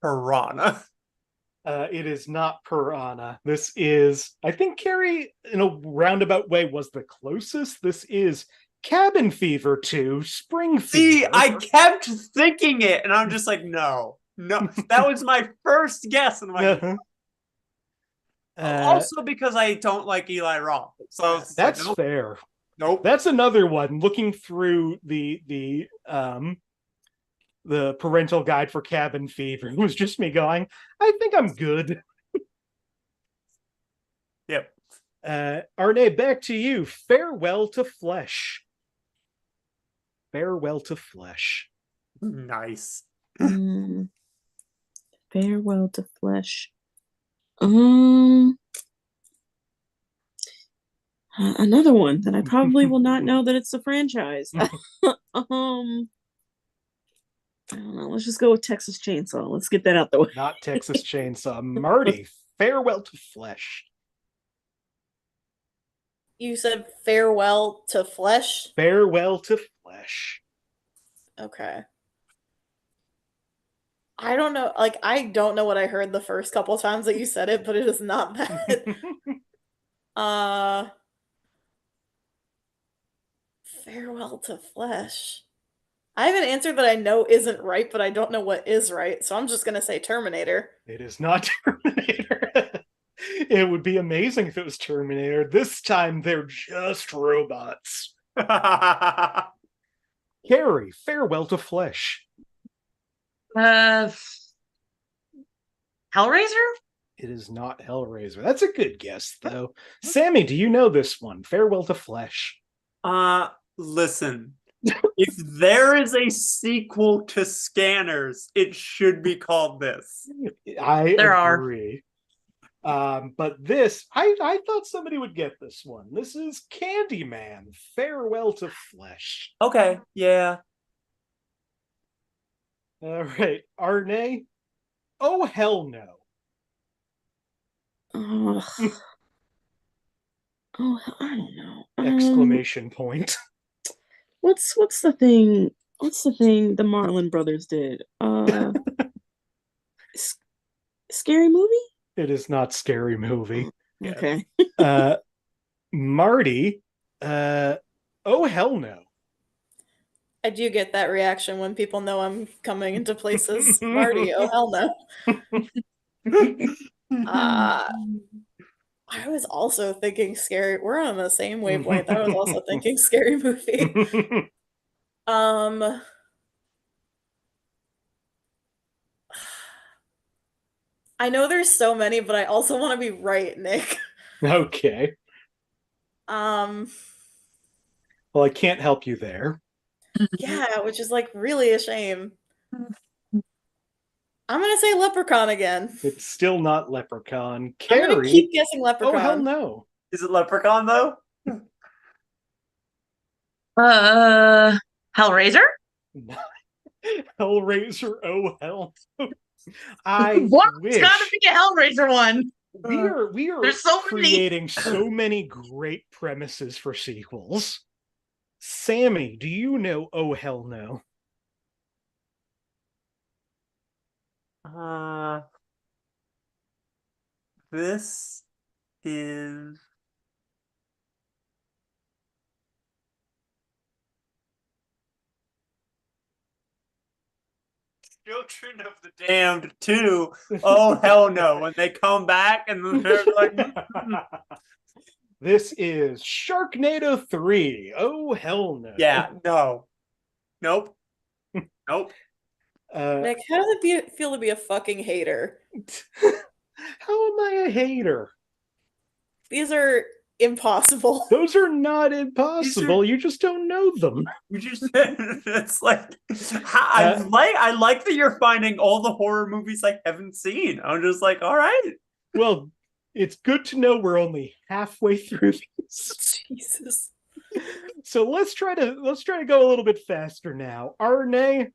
Piranha. It is not Piranha. This is, I think Kari, in a roundabout way, was the closest. This is Cabin Fever 2, Spring Fever. See, I kept thinking it, and I'm just like, no. That was my first guess. And I'm like, also because I don't like Eli Roth. So that's like, fair. Nope. That's another one. Looking through the parental guide for Cabin Fever, it was just me going, I think I'm good. Yep. Arnèe, back to you. Farewell to Flesh. Farewell to Flesh. Nice. Farewell to Flesh. Another one that I probably will not know that it's a franchise. I don't know. Let's just go with Texas Chainsaw. Let's get that out the way. Not Texas Chainsaw. Marty, Farewell to Flesh. You said Farewell to Flesh? Farewell to Flesh. Okay. I don't know. Like, I don't know what I heard the first couple times that you said it, but it is not bad. Farewell to Flesh. I have an answer that I know isn't right, but I don't know what is right, so I'm just going to say Terminator. It is not Terminator. It would be amazing if it was Terminator. This time, they're just robots. Kari, Farewell to Flesh. Hellraiser? It is not Hellraiser. That's a good guess, though. Sammie, do you know this one? Farewell to Flesh. Listen. If there is a sequel to Scanners, it should be called this. I There agree. But this, I thought somebody would get this one. This is Candyman, Farewell to Flesh. Okay, yeah. All right, Arnèe. Oh, hell no. Oh, I don't know. Exclamation point. What's the thing? What's the thing the Marlon Brothers did? Scary Movie? It is not Scary Movie. Okay. Marty. Oh, hell no. I do get that reaction when people know I'm coming into places. Marty, oh hell no. I was also thinking scary. We're on the same wavelength. I was also thinking Scary Movie. I know there's so many, but I also want to be right, Nick. Okay. Well, I can't help you there. Yeah, which is like really a shame. I'm gonna say Leprechaun again. It's still not Leprechaun. I'm gonna Kari. keep guessing Leprechaun. Oh, hell no. Is it Leprechaun, though? Hellraiser? Hellraiser, oh hell. I What? wish. It's gotta be a Hellraiser one. We are There's so creating so many great premises for sequels. Sammie, do you know Oh Hell No? This is Children of the Damned 2. Oh hell no! When they come back and they're like, This is Sharknado 3. Oh hell no. yeah, no, nope, nope. Nick, how does it feel to be a fucking hater? How am I a hater? These are impossible. Those are not impossible. You just don't know them. You just it's like I like that you're finding all the horror movies I haven't seen. I'm just like, all right. Well, it's good to know we're only halfway through these. Jesus. So let's try to go a little bit faster now. Arnèe,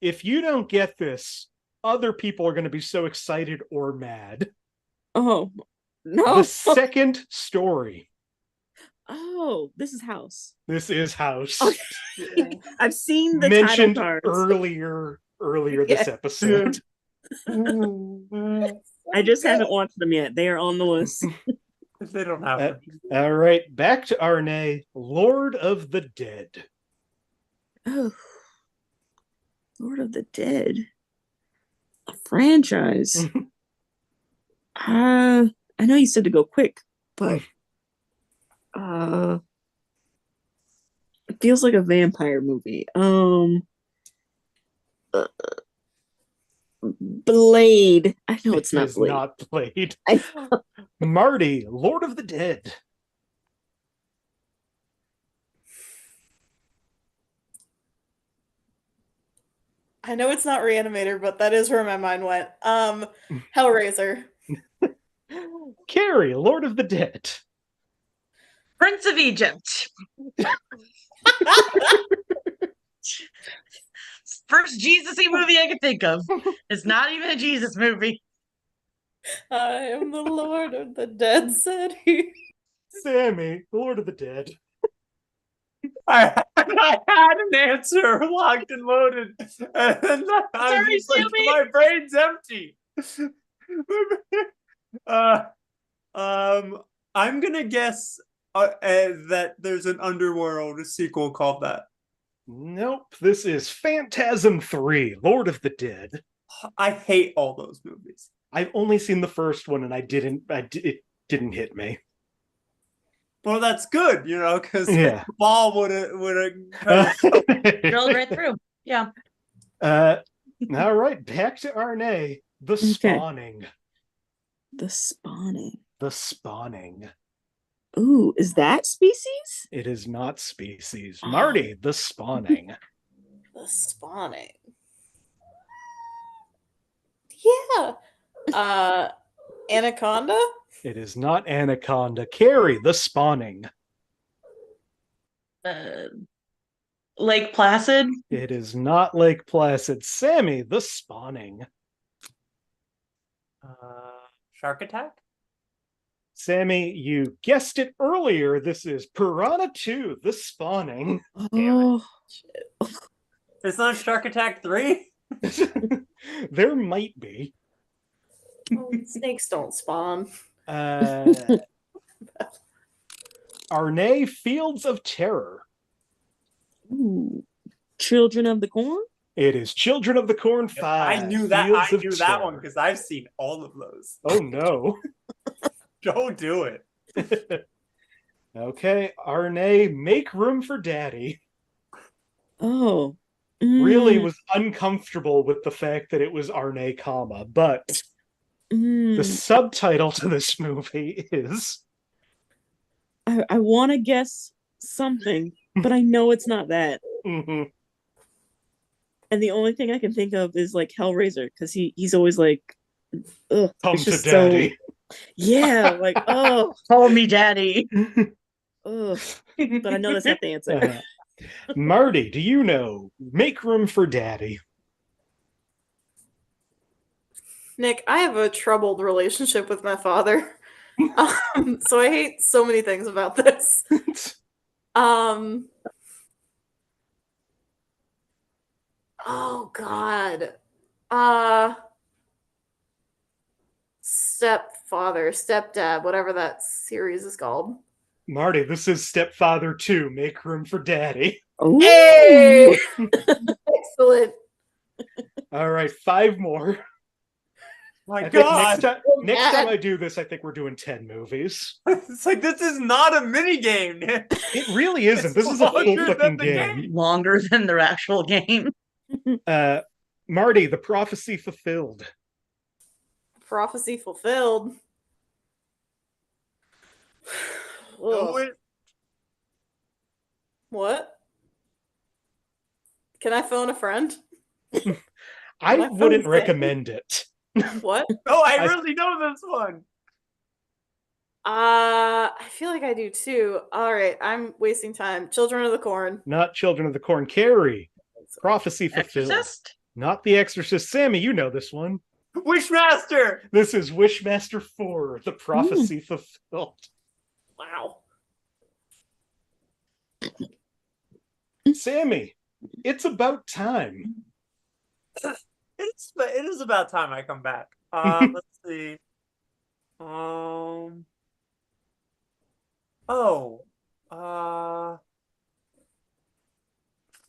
if you don't get this, other people are going to be so excited or mad. Oh, no. The second story. Oh, this is House. This is House. Okay. I've seen the mentioned title cards. earlier this episode. I just haven't watched them yet. They are on the list. They don't have them. All right, back to Arnèe. Lord of the Dead. Oh, Lord of the Dead. A franchise. I know you said to go quick, but it feels like a vampire movie. Blade. I know it's not Blade. Not Blade. Marty, Lord of the Dead. I know it's not Reanimator, but that is where my mind went. Hellraiser. Kari, Lord of the Dead. Prince of Egypt. First Jesus-y movie I could think of. It's not even a Jesus movie. I am the Lord of the Dead, said he. Sammie, Lord of the Dead. I had an answer locked and loaded, and I'm just like, my brain's empty. I'm gonna guess that there's an Underworld sequel called that. Nope, this is Phantasm 3, Lord of the Dead. I hate all those movies. I've only seen the first one, and it didn't hit me. Well, that's good, because the ball would have drilled right through. Yeah. All right, back to Arnèe. The Spawning. The Spawning. The Spawning. Ooh, is that Species? It is not Species. Marty, The Spawning. The Spawning. Yeah. Anaconda? It is not Anaconda. Kari, The Spawning. Lake Placid? It is not Lake Placid. Sammie, The Spawning. Shark Attack? Sammie, you guessed it earlier. This is Piranha 2, The Spawning. Oh, it's not Shark Attack 3? There might be. Oh, snakes don't spawn. Arnèe, Fields of Terror. ooh. Children of the Corn? It is Children of the Corn 5. I knew that. Fields I of knew that Terror. one because I've seen all of those. Oh no. Don't do it. Okay, Arnèe, Make Room for Daddy. Oh. Really was uncomfortable with the fact that it was Arnèe, but the subtitle to this movie is... I want to guess something, but I know it's not that. Mm-hmm. And the only thing I can think of is like Hellraiser, because he's always like, ugh, Come it's to just Daddy. So, yeah, like, oh, Call me Daddy. Ugh. But I know that's not the answer. Marty, do you know Make Room for Daddy? Nick, I have a troubled relationship with my father. So I hate so many things about this. Oh God. Stepfather, stepdad, whatever that series is called. Marty, this is Stepfather 2, Make Room for Daddy. Ooh. Hey! Excellent. All right, 5 more. My I think God. next time I do this, I think we're doing 10 movies. It's like, this is not a mini game. It really isn't. This is a full longer fucking than the game. Longer than the actual game. Marty, The Prophecy Fulfilled. Prophecy fulfilled. Know Ugh. it? What? Can I phone a friend? I My wouldn't phone's recommend it. What? Oh, I really know this one. I feel like I do too. All right, I'm wasting time. Children of the Corn. Not Children of the Corn. Carrie, Prophecy Fulfilled. Exorcist? Not The Exorcist. Sammy, you know this one. Wishmaster. This is Wishmaster 4, The Prophecy Fulfilled. Wow. Sammy, It's About Time. It is about time I come back. Let's see.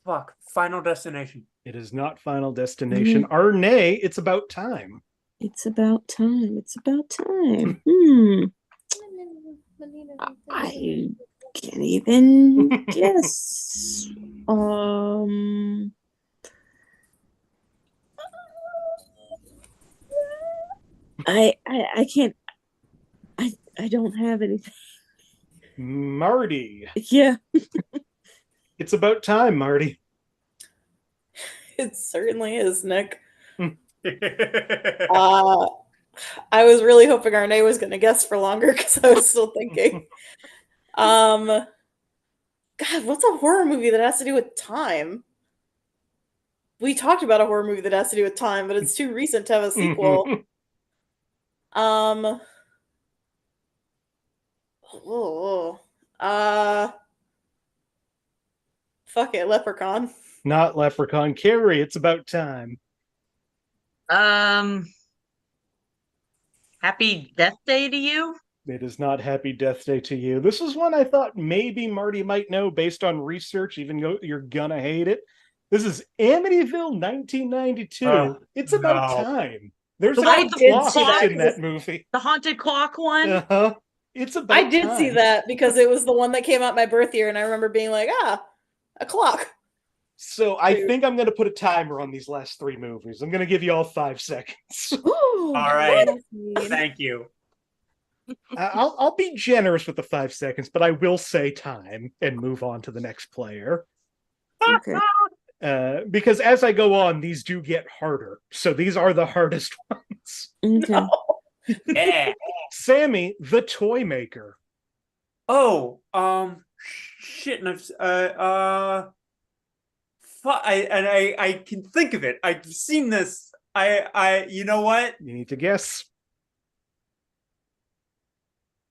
Fuck. Final Destination. It is not Final Destination. Arnèe, It's About Time. It's about time. It's about time. I can't even guess. I can't. I don't have anything. Marty. Yeah. It's About Time, Marty. It certainly is, Nick. I was really hoping Arnèe was going to guess for longer because I was still thinking. God, what's a horror movie that has to do with time? We talked about a horror movie that has to do with time, but it's too recent to have a sequel. Fuck it, Leprechaun. Not Leprechaun. Carrie, It's About Time. Happy Death Day to You? It is not Happy Death Day to You. This is one I thought maybe Marty might know based on research, even though you're gonna hate it. This is Amityville 1992. It's About Time. There's a clock in that movie. The haunted clock one? Uh-huh. It's About I did Time. see that because it was the one that came out my birth year, and I remember being like, a clock. So I think I'm going to put a timer on these last 3 movies. I'm going to give you all 5 seconds. All right. Thank you. I'll be generous with the 5 seconds, but I will say time and move on to the next player. Okay. Because as I go on, these do get harder. So these are the hardest ones. Okay. No. Yeah. Sammy, the Toy Maker. Oh, shit. I can think of it. I've seen this. You know what? You need to guess.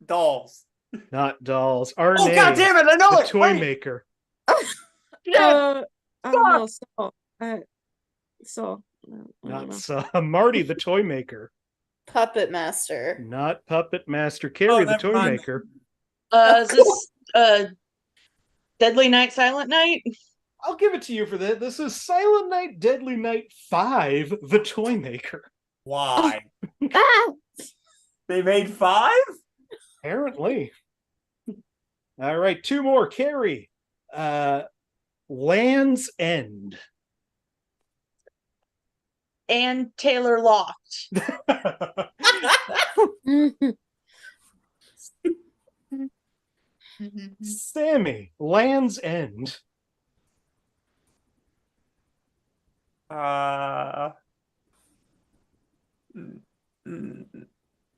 Dolls. Not dolls. Arnèe, Oh, God damn it. I know the it. Toy Maker. I don't know. So. Not so. Marty, the Toy Maker. Puppet Master. Not Puppet Master. Carrie, the Toy Maker. Is this Deadly Night, Silent Night? I'll give it to you for that. This is Silent Night, Deadly Night 5, The Toy Maker. Why? They made 5? Apparently. All right, 2 more. Carrie. Land's End. And Taylor Loft. Sammy, Land's End.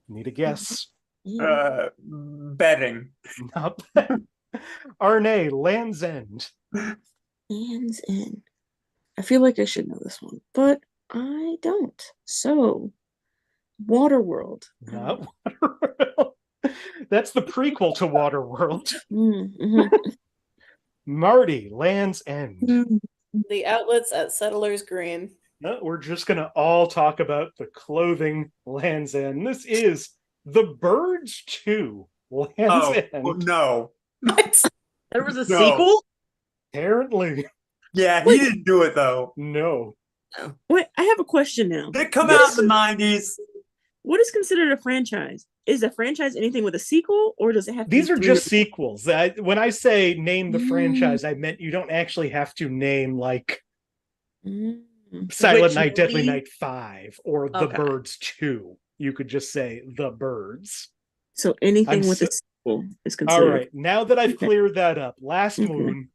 Need a guess. Betting. Nope. Arnèe, Land's End. Land's End. I feel like I should know this one, but I don't. So, Waterworld. Not Waterworld. That's the prequel to Waterworld. Mm-hmm. Marty, Land's End. The outlets at Settlers Green. No, we're just going to all talk about the clothing Land's End. This is The Birds 2, Land's End. No. What? There was a sequel? Apparently. Yeah, he didn't do it, though. No. Wait, I have a question now. They come out in the 90s. What is considered a franchise? Is a franchise anything with a sequel, or does it have to These be are just sequels. When I say name the franchise, I meant you don't actually have to name like Silent Which Night, Deadly movie? Night 5 or The Okay. Birds 2. You could just say The Birds. So anything I'm with so- a sequel is considered. All right, now that I've Okay. cleared that up, last Okay. moon.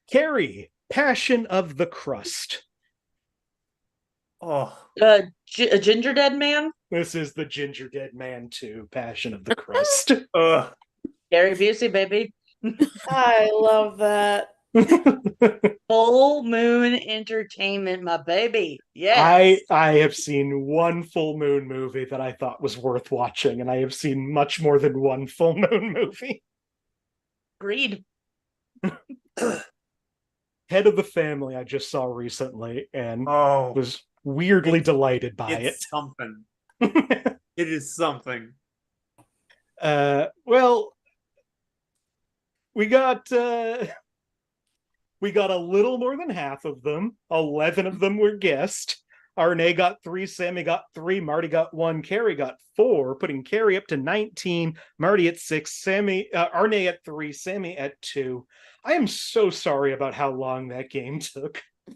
Kari, Passion of the Crust. Oh, A Ginger Dead Man? This is the Ginger Dead Man 2, Passion of the Crust. Gary Busey, baby. I love that. Full Moon Entertainment, my baby. Yes. I have seen one full moon movie that I thought was worth watching, and I have seen much more than one full moon movie. Agreed. Head of the Family I just saw recently and oh. was weirdly delighted by It's something. it. It is something. Well, we got a little more than half of them. 11 of them were guessed. Arnèe got 3, Sammie got 3, Marty got 1, Kari got 4, putting Kari up to 19, Marty at 6, Arnèe at 3, Sammie at 2. I am so sorry about how long that game took. I'm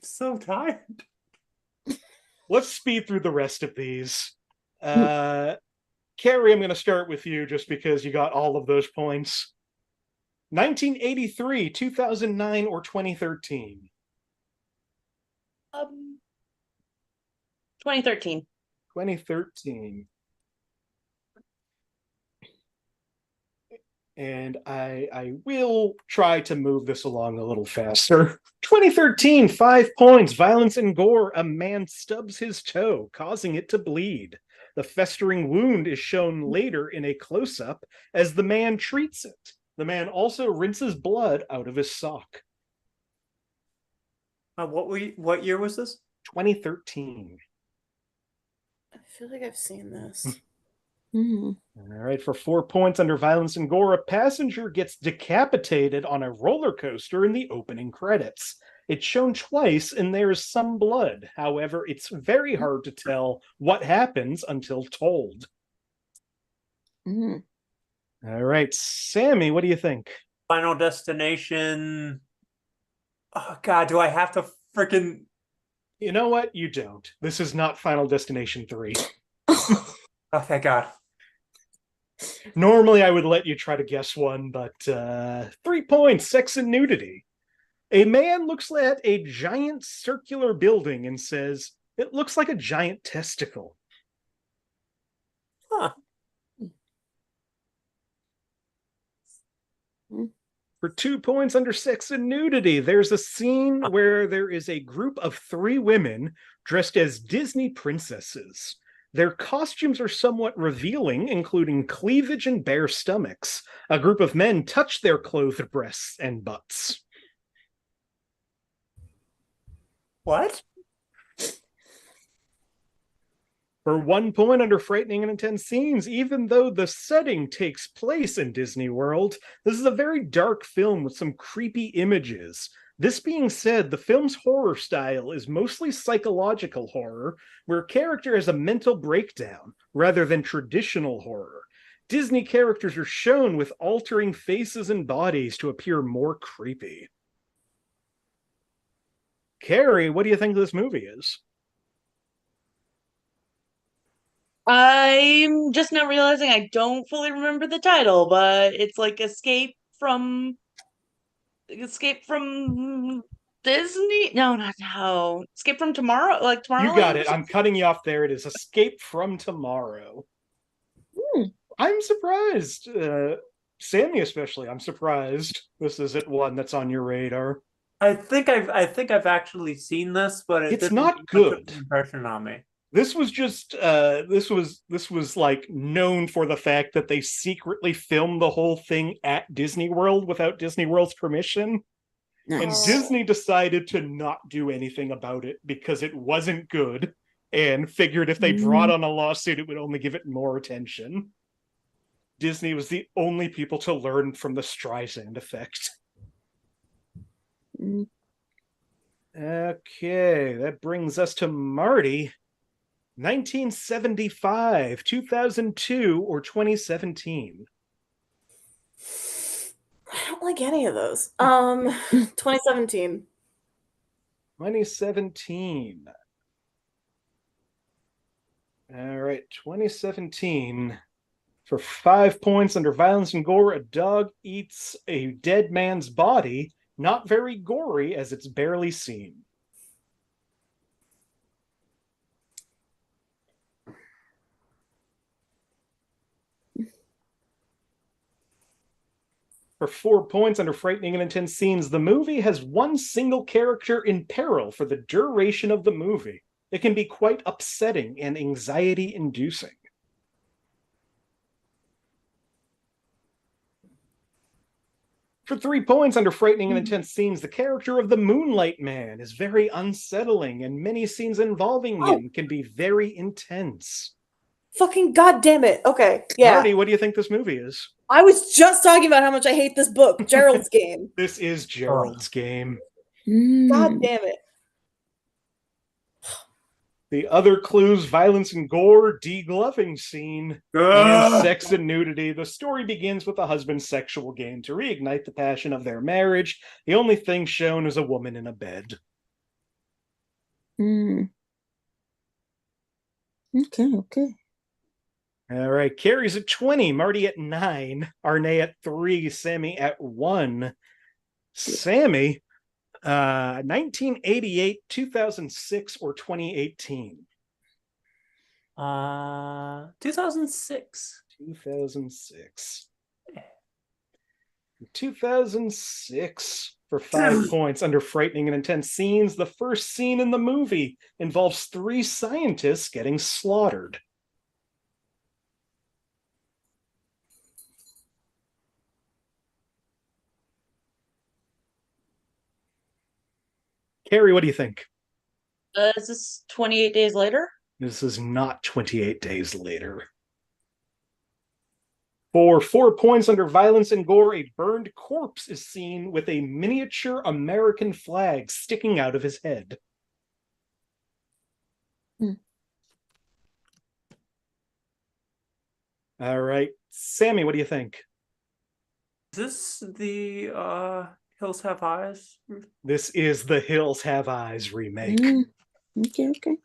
so tired. Let's speed through the rest of these. Kari, I'm going to start with you just because you got all of those points. 1983, 2009, or 2013? 2013. 2013. And I will try to move this along a little faster. 2013, 5 points. Violence and gore. A man stubs his toe, causing it to bleed. The festering wound is shown later in a close-up as the man treats it. The man also rinses blood out of his sock. What year was this? 2013. I feel like I've seen this. Mhm. All right, for 4 points under violence and gore, a passenger gets decapitated on a roller coaster in the opening credits. It's shown twice and there is some blood. However, it's very hard to tell what happens until told. Mhm. All right, Sammie, what do you think? Final Destination. Oh, God, do I have to freaking... You know what? You don't. This is not Final Destination 3. Oh, thank God. Normally, I would let you try to guess one, but 3 points, sex and nudity. A man looks at a giant circular building and says, "It looks like a giant testicle." Huh. For 2 points under sex and nudity, there's a scene where there is a group of 3 women dressed as Disney princesses. Their costumes are somewhat revealing, including cleavage and bare stomachs. A group of men touch their clothed breasts and butts. What? For 1 point under frightening and intense scenes, even though the setting takes place in Disney World, this is a very dark film with some creepy images. This being said, the film's horror style is mostly psychological horror, where a character has a mental breakdown, rather than traditional horror. Disney characters are shown with altering faces and bodies to appear more creepy. Kari, what do you think this movie is? I'm just now realizing I don't fully remember the title, but it's like Escape from Disney? No. Escape from Tomorrow? Like Tomorrowland? You got it. I'm cutting you off there. It is Escape from Tomorrow. I'm surprised. Sammie especially, I'm surprised this isn't one that's on your radar. I think I've actually seen this, but it It's didn't not make much of good. an impression on me. This was just this was like known for the fact that they secretly filmed the whole thing at Disney World without Disney World's permission. Nice. And Disney decided to not do anything about it because it wasn't good, and figured if they brought on a lawsuit, it would only give it more attention. Disney was the only people to learn from the Streisand effect. Okay, that brings us to Marty. 1975, 2002, or 2017? I don't like any of those. 2017. 2017. All right, 2017. For 5 points under violence and gore, a dog eats a dead man's body. Not very gory, as it's barely seen. For 4 points under frightening and intense scenes, the movie has one single character in peril for the duration of the movie. It can be quite upsetting and anxiety-inducing. For 3 points under frightening and intense scenes, the character of the Moonlight Man is very unsettling, and many scenes involving him can be very intense. Fucking goddamn it. Okay, yeah. Marty, what do you think this movie is? I was just talking about how much I hate this book, Gerald's Game. This is Gerald's Game. God damn it. The other clues: violence and gore, degloving scene, and sex and nudity. The story begins with a husband's sexual game to reignite the passion of their marriage. The only thing shown is a woman in a bed. Okay. All right, Kari's at 20, Marty at 9, Arnèe at 3, Sammie at 1. Sammie, 1988, 2006, or 2018? 2006. 2006. 2006 for 5 points under frightening and intense scenes. The first scene in the movie involves 3 scientists getting slaughtered. Kari, what do you think? Is this 28 Days Later? This is not 28 Days Later. For 4 points under violence and gore, a burned corpse is seen with a miniature American flag sticking out of his head. All right, Sammie, what do you think? Is this the Hills Have Eyes? This is the Hills Have Eyes remake. Okay.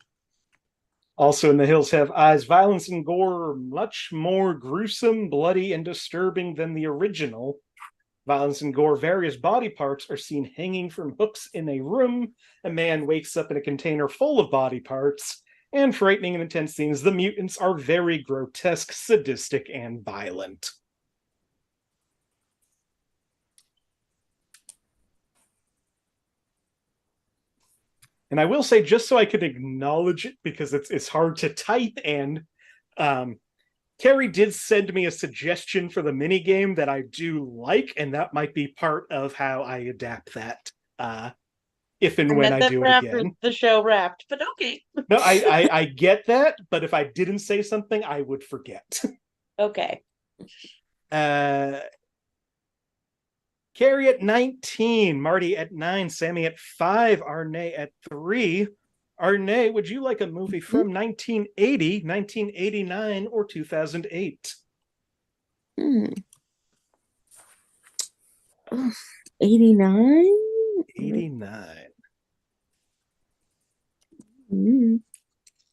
Also in The Hills Have Eyes, violence and gore are much more gruesome, bloody, and disturbing than the original. Violence and gore, various body parts are seen hanging from hooks in a room. A man wakes up in a container full of body parts. And frightening and intense scenes, the mutants are very grotesque, sadistic, and violent. And I will say, just so I could acknowledge it, because it's hard to type, and Kari did send me a suggestion for the minigame that I do like, and that might be part of how I adapt that if and when I do it again. The show wrapped, but okay. No, I get that, but if I didn't say something, I would forget. Okay. Kari at 19, Marty at 9, Sammie at 5, Arnèe at 3. Arnèe, would you like a movie from 1980, 1989, or 2008? 89? 89.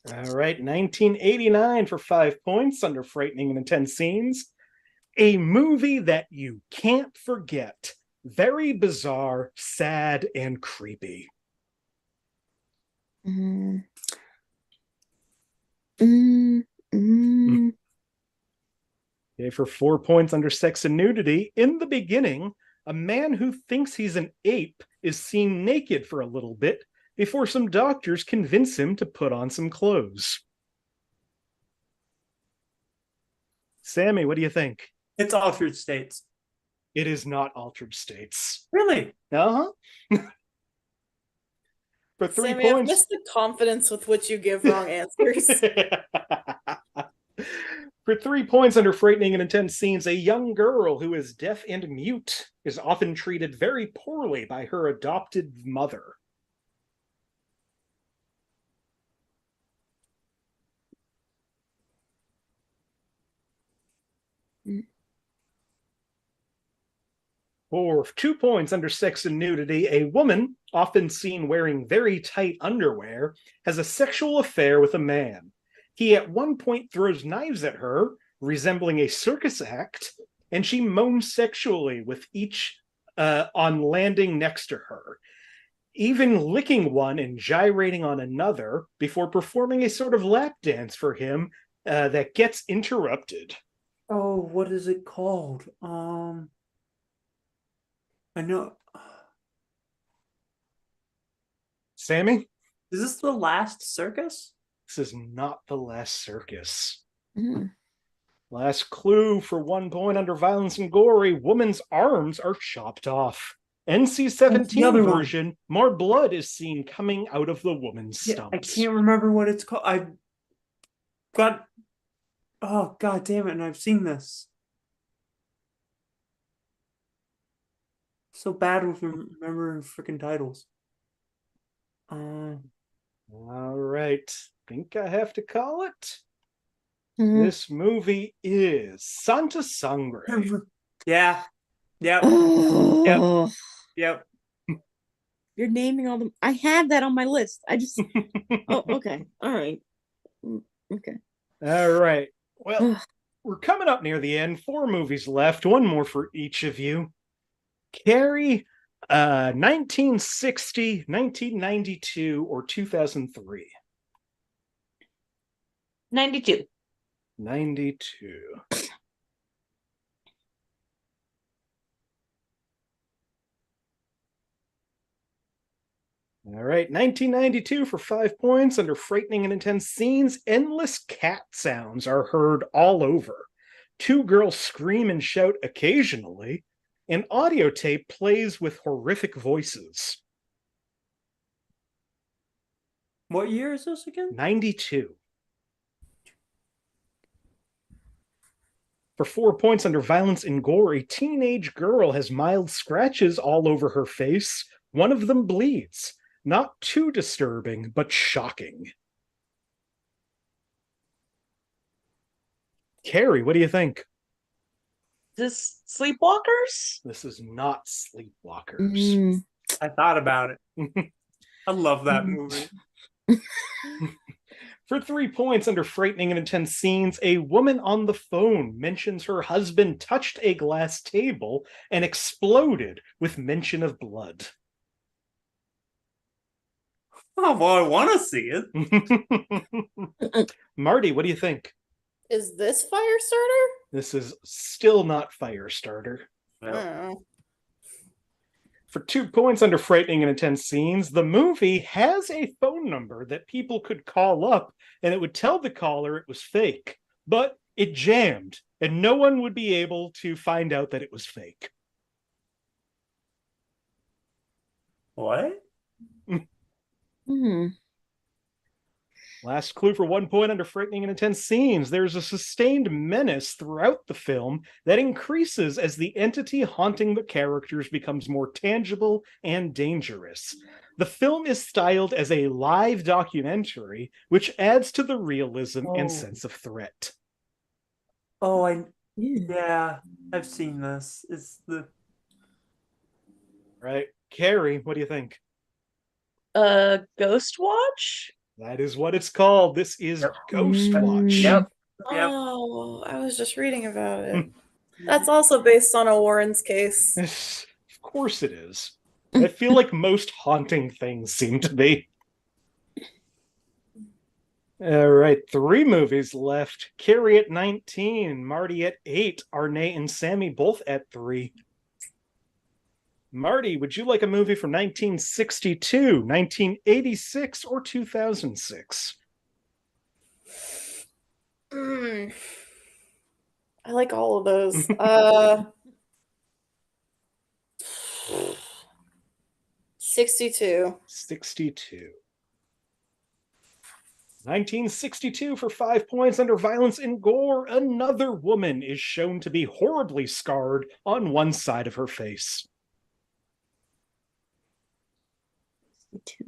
All right, 1989 for 5 points under frightening and intense scenes. A movie that you can't forget. Very bizarre, sad, and creepy. Okay, for 4 points under sex and nudity, in the beginning, a man who thinks he's an ape is seen naked for a little bit before some doctors convince him to put on some clothes. Sammie, what do you think? It's Altered States. It is not Altered States. Really? Uh-huh. For 3 Sammie, I've points. missed the confidence with which you give wrong answers. For 3 points under frightening and intense scenes, a young girl who is deaf and mute is often treated very poorly by her adopted mother. For 2 points under sex and nudity, a woman, often seen wearing very tight underwear, has a sexual affair with a man. He at one point throws knives at her, resembling a circus act, and she moans sexually with each on landing next to her, even licking one and gyrating on another before performing a sort of lap dance for him that gets interrupted. Oh, what is it called? I know. Sammie? Is this The Last Circus? This is not The Last Circus. Mm. Last clue for 1 point under violence and gory, woman's arms are chopped off. NC-17 version, more blood is seen coming out of the woman's stumps. I can't remember what it's called. I got... Oh, god damn it, and I've seen this. So bad with remembering freaking titles. All right. Think I have to call it. Mhm. This movie is Santa Sangre. Yeah. Yep. Oh, Yep. you're naming all them. I have that on my list. I just. Oh, okay. All right. Okay. All right. Well, we're coming up near the end. 4 movies left. One more for each of you. Kari, 1960, 1992, or 2003? 92. 92. All right, 1992 for 5 points. Under frightening and intense scenes, endless cat sounds are heard all over. 2 girls scream and shout occasionally. An audio tape plays with horrific voices. What year is this again? 92. For 4 points under violence and gore, a teenage girl has mild scratches all over her face. One of them bleeds. Not too disturbing, but shocking. Kari, what do you think? This Sleepwalkers? This is not Sleepwalkers. Mm. I thought about it. I love that movie. For 3 points under frightening and intense scenes, a woman on the phone mentions her husband touched a glass table and exploded with mention of blood. Oh, well, I want to see it. Marty, what do you think? Is this Firestarter? This is still not Firestarter. Oh. For 2 points under frightening and intense scenes, the movie has a phone number that people could call up and it would tell the caller it was fake, but it jammed and no one would be able to find out that it was fake. What? Hmm. Last clue for 1 point under frightening and intense scenes. There's a sustained menace throughout the film that increases as the entity haunting the characters becomes more tangible and dangerous. The film is styled as a live documentary, which adds to the realism and sense of threat. Oh, yeah, I've seen this. It's the... Right. Kari, what do you think? Ghost Watch? That is what it's called. This is Ghost Watch. Yep. Oh, I was just reading about it. That's also based on a Warren's case. Of course it is. I feel like most haunting things seem to be. All right, 3 movies left. Kari at 19, Marty at 8, Arnèe and Sammie both at 3. Marty, would you like a movie from 1962, 1986, or 2006? I like all of those. 62. 62. 1962 for 5 points under violence and gore. Another woman is shown to be horribly scarred on one side of her face. Okay.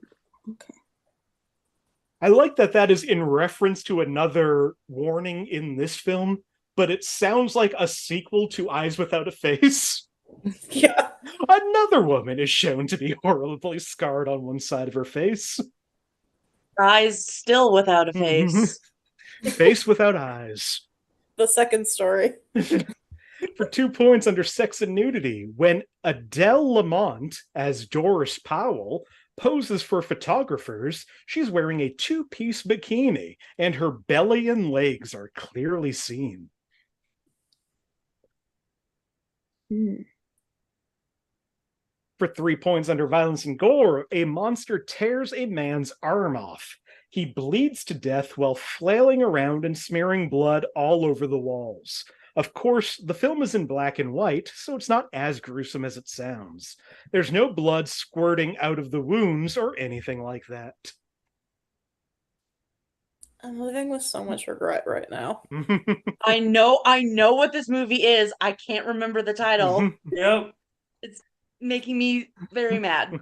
I like that is in reference to another warning in this film, but it sounds like a sequel to Eyes Without a Face. Yeah. Another woman is shown to be horribly scarred on one side of her face. Eyes still without a face. Face without eyes. The second story. For 2 points under sex and nudity, when Adele Lamont, as Doris Powell, poses for photographers, she's wearing a 2-piece bikini, and her belly and legs are clearly seen. For 3 points under violence and gore, a monster tears a man's arm off. He bleeds to death while flailing around and smearing blood all over the walls. Of course, the film is in black and white, so it's not as gruesome as it sounds. There's no blood squirting out of the wounds or anything like that. I'm living with so much regret right now. I know what this movie is. I can't remember the title. Yep. It's making me very mad.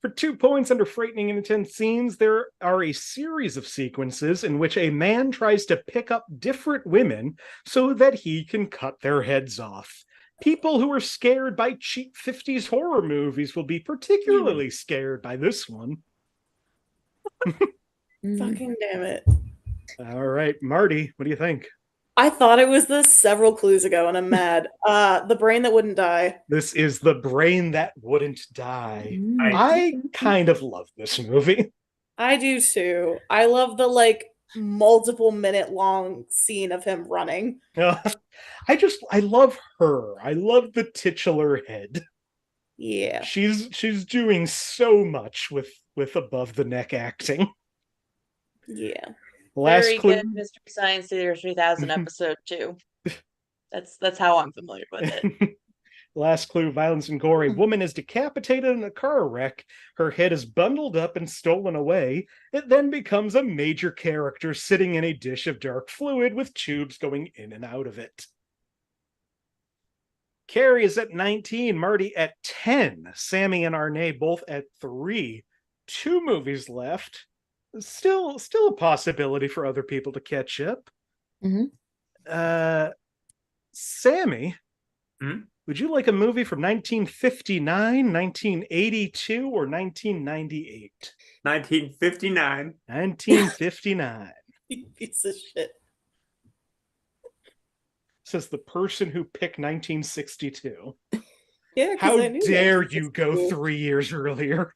For 2 points under frightening and intense scenes, there are a series of sequences in which a man tries to pick up different women so that he can cut their heads off. People who are scared by cheap 50s horror movies will be particularly scared by this one. Fucking damn it. All right, Marty, what do you think? I thought it was this several clues ago, and I'm mad. The Brain That Wouldn't Die. This is The Brain That Wouldn't Die. I kind of love this movie. I do too. I love the multiple minute long scene of him running. I love her. I love the titular head. Yeah. She's doing so much with above the neck acting. Yeah. Very good Mystery Science Theater 3000 episode 2. That's how I'm familiar with it. Last clue, violence and gore. A woman is decapitated in a car wreck. Her head is bundled up and stolen away. It then becomes a major character sitting in a dish of dark fluid with tubes going in and out of it. Kari is at 19, Marty at 10, Sammie and Arnèe both at 3. 2 movies left. Still a possibility for other people to catch up. Sammie, would you like a movie from 1959, 1982, or 1998? 1959. 1959. Piece of shit. Says the person who picked 1962. Yeah, how dare you go 3 years earlier?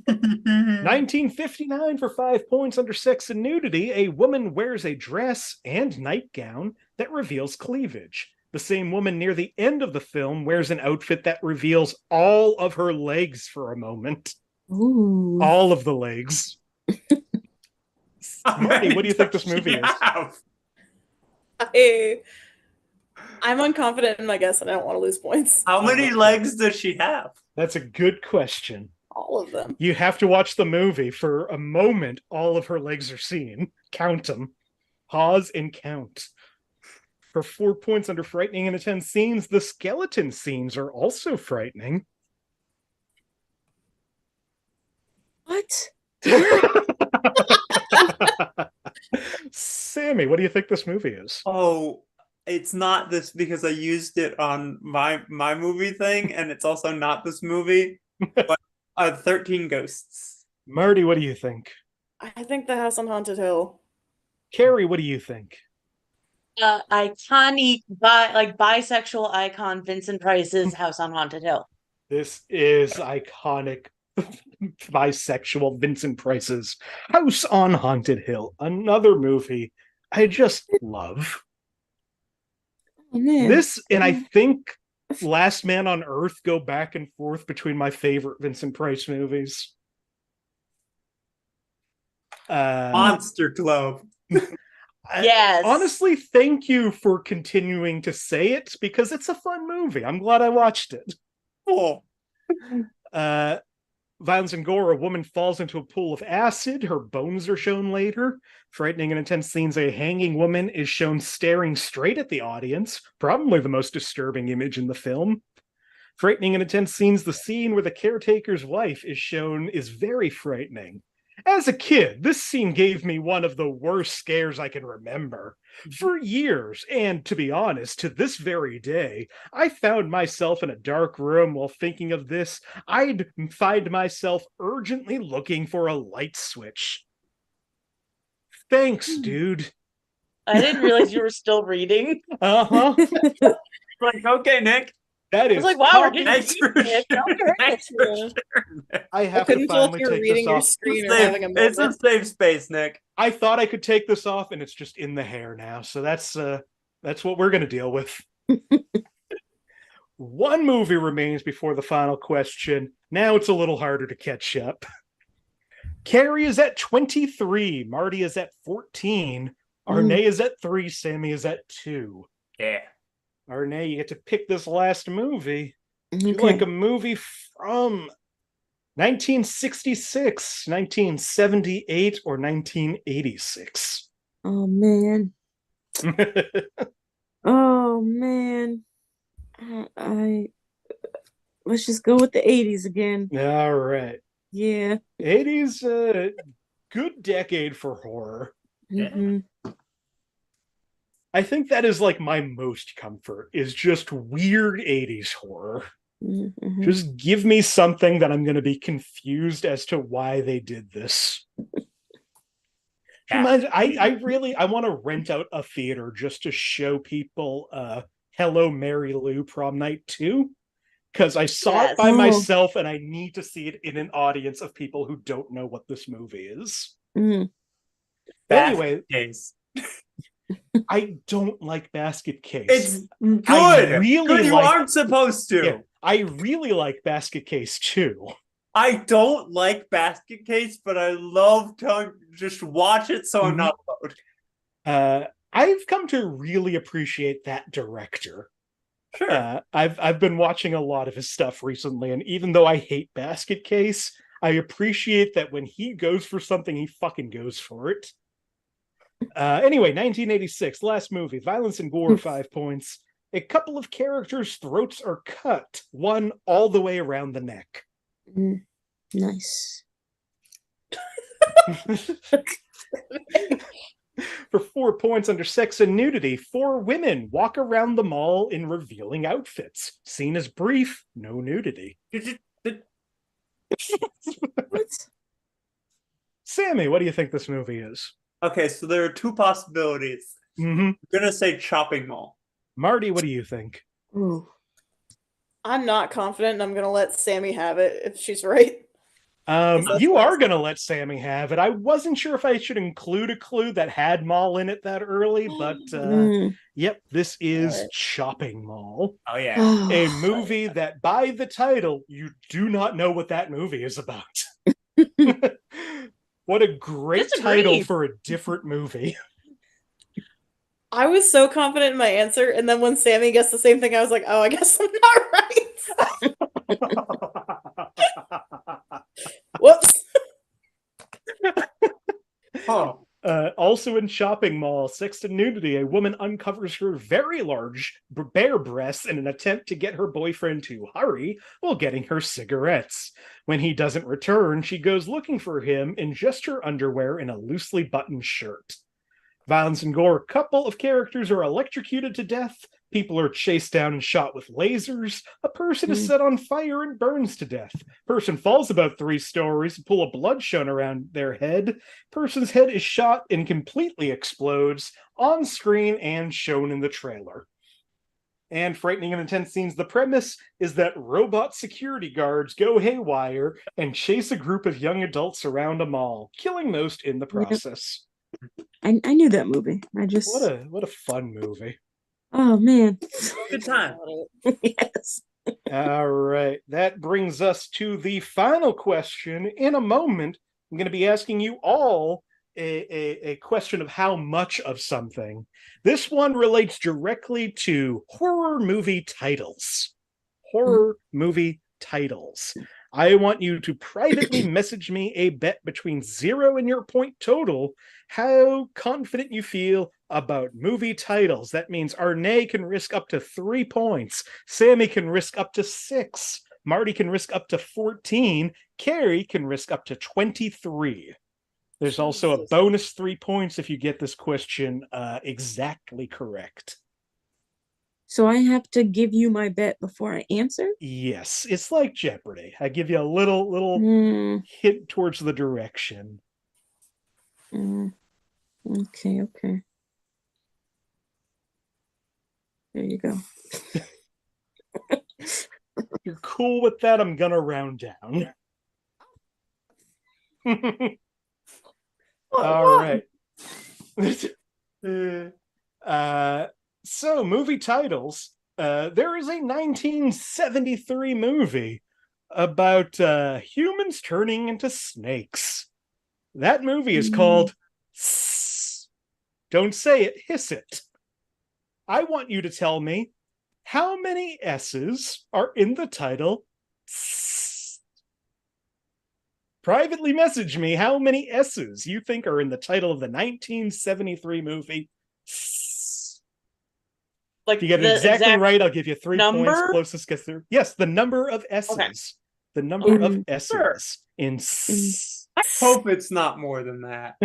1959 for 5 points under sex and nudity. A woman wears a dress and nightgown that reveals cleavage. The same woman near the end of the film wears an outfit that reveals all of her legs for a moment. Ooh. All of the legs. Marty, what do you think this movie is? I'm unconfident in my guess and I don't want to lose points. How many legs does she have? That's a good question. All of them. You have to watch the movie. For a moment, all of her legs are seen. Count them. Pause and count. For 4 points under frightening and intense scenes, the skeleton scenes are also frightening. What? Sammie, what do you think this movie is? Oh, it's not this because I used it on my movie thing, and it's also not this movie. But 13 Ghosts. Marty, what do you think? I think The House on Haunted Hill. Kari, what do you think? Iconic bisexual icon Vincent Price's House on Haunted Hill. This is iconic. bisexual Vincent Price's House on Haunted Hill, another movie I just love. Oh, man. This, and I think Last Man on Earth go back and forth between my favorite Vincent Price movies. Monster Club. Yes. Honestly, thank you for continuing to say it, because it's a fun movie. I'm glad I watched it. Oh. Violence and gore, a woman falls into a pool of acid. Her bones are shown later. Frightening and intense scenes, a hanging woman is shown staring straight at the audience, probably the most disturbing image in the film. Frightening and intense scenes, the scene where the caretaker's wife is shown is very frightening. As a kid, this scene gave me one of the worst scares I can remember. For years, and to be honest, to this very day, I found myself in a dark room while thinking of this. I'd find myself urgently looking for a light switch. Thanks, dude. I didn't realize you were still reading. Uh-huh. Like, okay, Nick. That I is was like, wow, we're getting Thanks for deep. sharing. Thanks for sharing. I I have to couldn't tell if finally you were take reading this your off. screen or having a It's a moment. safe space, Nick. I thought I could take this off, and it's just in the hair now. So that's what we're going to deal with. One movie remains before the final question. Now it's a little harder to catch up. Kari is at 23. Marty is at 14. Arnèe is at 3. Sammie is at 2. Yeah. Arnèe, you get to pick this last movie. Okay. You like a movie from 1966, 1978, or 1986? Oh, man. Oh, man. Let's just go with the 80s again. All right. Yeah. 80s, good decade for horror. Mhm. I think that is like my most comfort, is just weird 80s horror. Mhm. Just give me something that I'm going to be confused as to why they did this. I want to rent out a theater just to show people Hello, Mary Lou Prom Night 2, because I saw it by Oh. myself and I need to see it in an audience of people who don't know what this movie is. Mhm. Anyway, Case. I don't like Basket Case. It's good. really Good, you like- aren't supposed to. Yeah, I really like Basket Case too. I don't like Basket Case, but I love to just watch it so I'm not bored. I've come to really appreciate that director. Sure. I've been watching a lot of his stuff recently, and even though I hate Basket Case, I appreciate that when he goes for something, he fucking goes for it. Anyway, 1986, last movie, violence and gore, 5 points. A couple of characters' throats are cut, one all the way around the neck. Nice. For 4 points under sex and nudity, 4 women walk around the mall in revealing outfits. Scene is brief, no nudity. What? Sammie, what do you think this movie is? Okay, so there are two possibilities. Mm-hmm. I'm gonna say shopping mall. Marty, what do you think? Ooh. I'm not confident, and I'm gonna let Sammie have it if she's right. That's You what are going to let Sammie have it. I wasn't sure if I should include a clue that had mall in it that early, but yep, this is Alright. Shopping Mall. Oh yeah. Oh. A movie that by the title, you do not know what that movie is about. What a great Disagree. title for a different movie. I was so confident in my answer, and then when Sammie guessed the same thing, I was like, "Oh, I guess I'm not right." Whoops. Oh. Also in Shopping Mall, sex and nudity, a woman uncovers her very large bare breasts in an attempt to get her boyfriend to hurry while getting her cigarettes. When he doesn't return, she goes looking for him in just her underwear and a loosely buttoned shirt. Violence and gore, a couple of characters are electrocuted to death, people are chased down and shot with lasers, a person is set on fire and burns to death, person falls about 3 stories, pool of blood shown around their head, person's head is shot and completely explodes, on screen and shown in the trailer. and frightening and intense scenes. The premise is that robot security guards go haywire and chase a group of young adults around a mall, killing most in the process. I knew that movie. I just what a fun movie. Oh man. Good time. Yes. All right. That brings us to the final question. In a moment, I'm going to be asking you all a question of how much of something. This one relates directly to horror movie titles. Horror movie titles. I want you to privately message me a bet between 0 and your point total, how confident you feel about movie titles. That means Arnèe can risk up to 3 points. Sammie can risk up to 6. Marty can risk up to 14. Kari can risk up to 23. There's also a bonus 3 points if you get this question exactly correct. So I have to give you my bet before I answer? Yes, it's like Jeopardy. I give you a little hint towards the direction. Okay. There you go. You're cool with that? I'm gonna round down. All right. So, movie titles. There is a 1973 movie about humans turning into snakes. That movie is called Don't say it, hiss it. I want you to tell me how many S's are in the title. Privately message me how many S's you think are in the title of the 1973 movie. Like, if you get it exactly right, I'll give you 3 number? points. Closest gets through. Yes, the number of S's. Okay. The number of S's in I hope it's not more than that.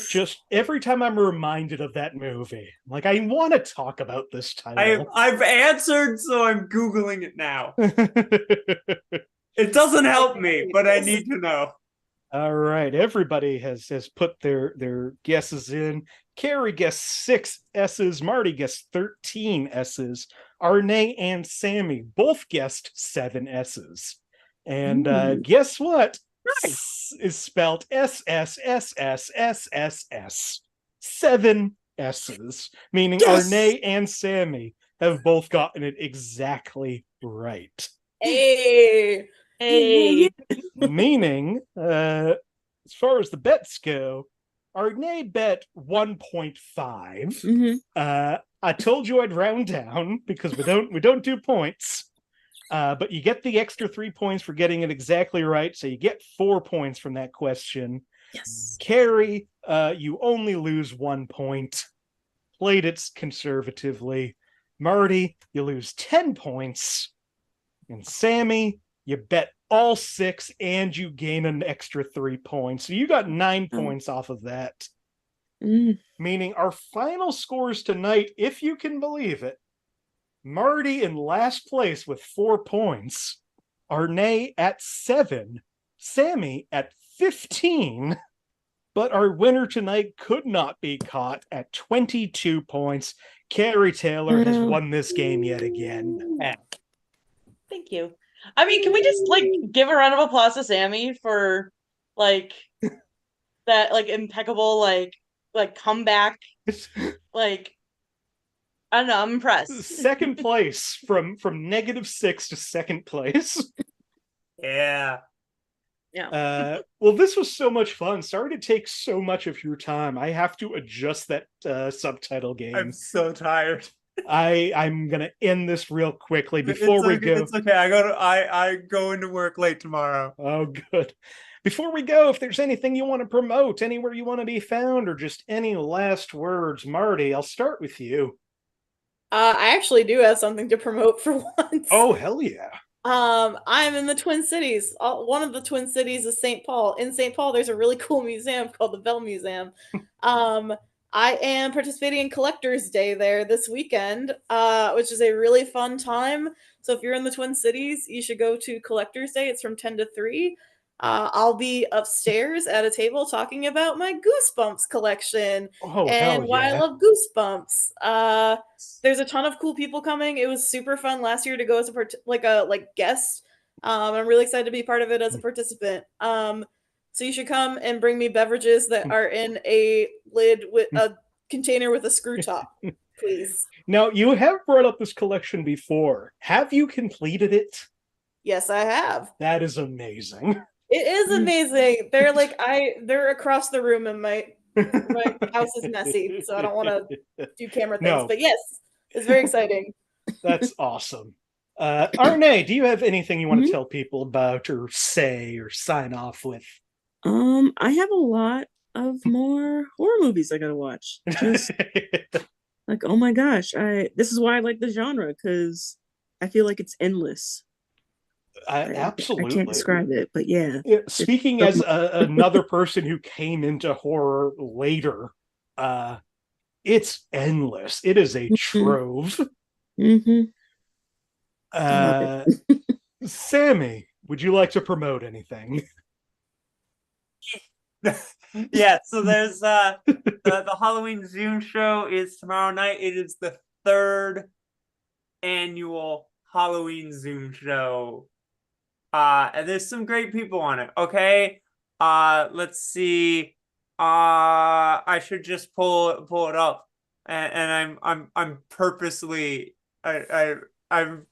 Just every time I'm reminded of that movie, like, I want to talk about this title. I've answered, so I'm Googling it now. It doesn't help me, but I need to know. All right, everybody has put their guesses in. Kari guessed 6 S's. Marty guessed 13 S's. Arnèe and Sammie both guessed 7 S's. And guess what? Nice. Is spelled SSSSSSS. 7 S's, meaning Arnèe and Sammie have both gotten it exactly right. Hey. Meaning, as far as the bets go, Arnèe bet 1.5. I told you I'd round down because we don't do points. But you get the extra 3 points for getting it exactly right, so you get 4 points from that question. Yes. Kari, you only lose 1 point. Played it conservatively. Marty, you lose 10 points. And Sammie, you bet all 6 and you gain an extra 3 points. So you got 9 points off of that. Meaning our final scores tonight, if you can believe it, Marty in last place with 4 points, Arnèe at 7, Sammie at 15, but our winner tonight could not be caught at 22 points. Kari Taylor has won this game yet again. Thank you. I mean, can we just give a round of applause to Sammie for that impeccable comeback? I don't know, I'm impressed. Second place from -6 to second place. Yeah. Well, this was so much fun. Sorry to take so much of your time. I have to adjust that subtitle game. I'm so tired. I'm gonna end this real quickly before we go. It's okay. I go into work late tomorrow. Oh, good. Before we go, if there's anything you want to promote, anywhere you want to be found, or just any last words, Marty, I'll start with you. I actually do have something to promote for once. Oh, hell yeah. I'm in the Twin Cities. One of the Twin Cities is St. Paul. In St. Paul, there's a really cool museum called the Bell Museum. I am participating in Collector's Day there this weekend, which is a really fun time. So if you're in the Twin Cities, you should go to Collector's Day. It's from 10 to 3. I'll be upstairs at a table talking about my Goosebumps collection and why I love Goosebumps. There's a ton of cool people coming. It was super fun last year to go as a guest. I'm really excited to be part of it as a participant. So you should come and bring me beverages that are in a lid with a container with a screw top, please. Now, you have brought up this collection before. Have you completed it? Yes, I have. That is amazing. It is amazing. They're across the room, and my house is messy, so I don't want to do camera things. No. But yes, it's very exciting. That's awesome. Arnèe, do you have anything you want to tell people about, or say, or sign off with? I have a lot of more horror movies I gotta watch. Just like, oh my gosh, this is why I like the genre, because I feel like it's endless. Absolutely. I can't describe it, but yeah. Speaking as another person who came into horror later, it's endless. It is a trove. Sammie, would you like to promote anything? Yeah, so there's the Halloween Zoom show is tomorrow night. It is the 3rd annual Halloween Zoom show. And there's some great people on it. Okay. Let's see. I should just pull it up. And I'm purposely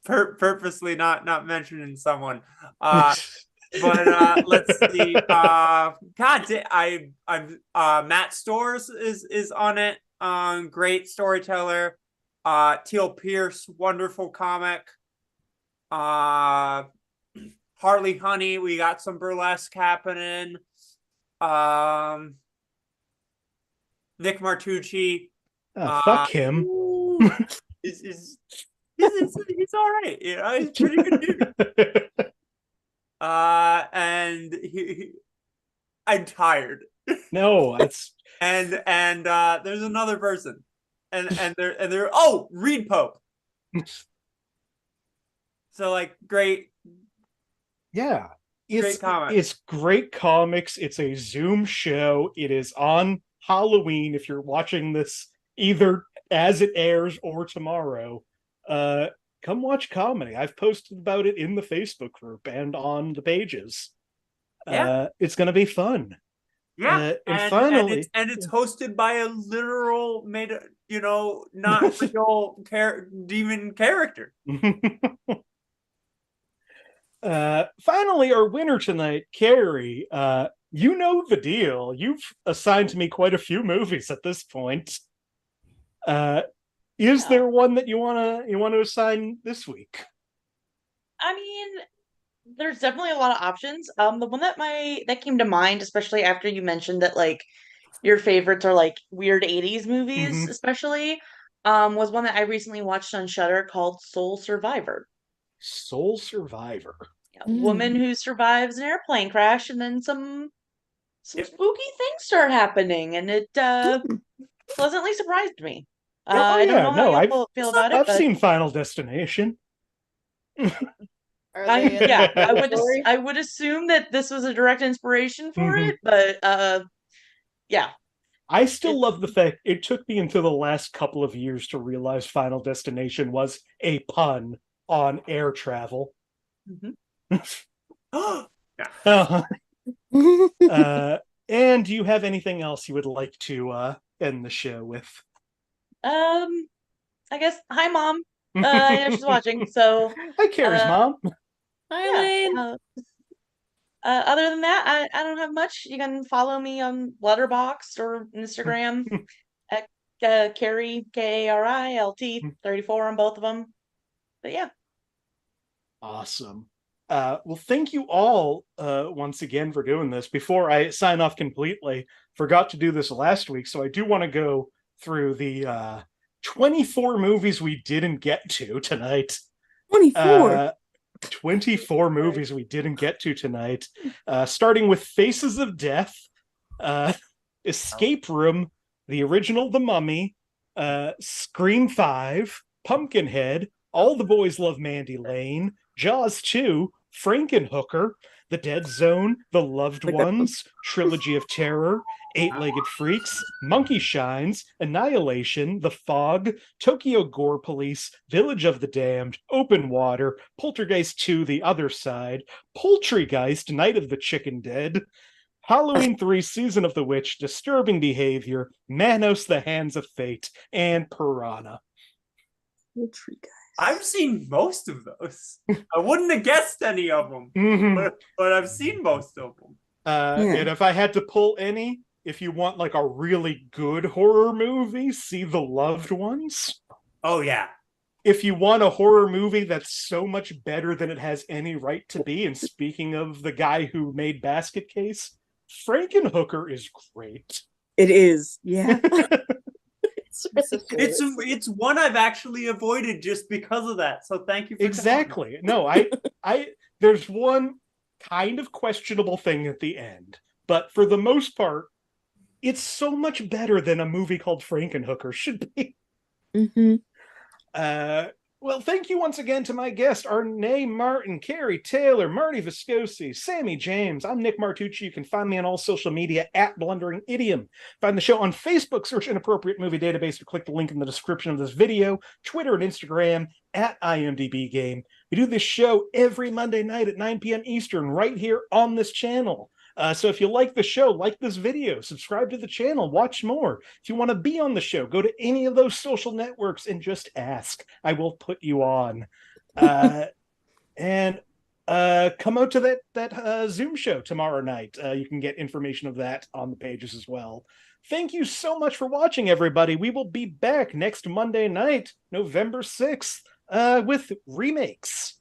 purposely not mentioning someone. But let's see. Matt Stores is on it. Great storyteller. Teal Pierce, wonderful comic. Harley Honey, we got some burlesque happening. Nick Martucci. Fuck him. He's all right. You know, he's pretty good dude. And I'm tired. No, it's and there's another person, and they're Reed Pope. So like great. Yeah, it's great comics. It's a Zoom show. It is on Halloween. If you're watching this either as it airs or tomorrow, come watch comedy. I've posted about it in the Facebook group and on the pages. Yeah, it's gonna be fun. Yeah, and finally, it's hosted by a literal not real demon character. Finally, our winner tonight, Kari. You know the deal. You've assigned to me quite a few movies at this point. Is there one that you want to assign this week? I mean, there's definitely a lot of options. The one that came to mind, especially after you mentioned that like your favorites are like weird 80s movies, especially, was one that I recently watched on Shudder called Soul Survivor. Soul Survivor. A woman who survives an airplane crash, and then some spooky things start happening, and it pleasantly surprised me. I don't know how you feel about it. I've seen Final Destination. I would assume that this was a direct inspiration for it, but yeah. I still love the fact it took me until the last couple of years to realize Final Destination was a pun on air travel. And do you have anything else you would like to end the show with? I guess hi, Mom. I know she's watching, so hi, Kari's mom. Hi, Lane. Other than that, I don't have much. You can follow me on Letterboxd or Instagram at Kari KARILT 34 on both of them. But yeah. Awesome. Well, thank you all once again for doing this. Before I sign off completely, forgot to do this last week, so I do want to go through the 24 movies we didn't get to tonight. 24? 24 movies we didn't get to tonight. Starting with Faces of Death, Escape Room, the original The Mummy, Scream 5, Pumpkinhead, All the Boys Love Mandy Lane, Jaws 2, Frankenhooker, The Dead Zone, The Loved Look up. Ones, Trilogy of Terror, Eight-Legged Freaks, Monkey Shines, Annihilation, The Fog, Tokyo Gore Police, Village of the Damned, Open Water, Poltergeist 2, The Other Side, Poultrygeist, Night of the Chicken Dead, Halloween 3, Season of the Witch, Disturbing Behavior, Manos, The Hands of Fate, and Piranha. I've seen most of those. I wouldn't have guessed any of them, but I've seen most of them. And if I had to pull any, if you want like a really good horror movie, see The Loved Ones. Oh, yeah. If you want a horror movie that's so much better than it has any right to be, and speaking of the guy who made Basket Case, Frankenhooker is great. It is, yeah. It's one I've actually avoided just because of that. So thank you for exactly. No, I there's one kind of questionable thing at the end, but for the most part, it's so much better than a movie called Frankenhooker should be. Well, thank you once again to my guest, Arnèe Martin, Kari Taylor, Marty Viscosi, Sammie James. I'm Nick Martucci. You can find me on all social media at Blundering Idiom. Find the show on Facebook, search Inappropriate Movie Database, or click the link in the description of this video, Twitter and Instagram at IMDb Game. We do this show every Monday night at 9 p.m. Eastern right here on this channel. So if you like the show, like this video, subscribe to the channel, watch more. If you want to be on the show, go to any of those social networks and just ask. I will put you on. And come out to that Zoom show tomorrow night. You can get information of that on the pages as well. Thank you so much for watching, everybody. We will be back next Monday night, November 6th, with remakes.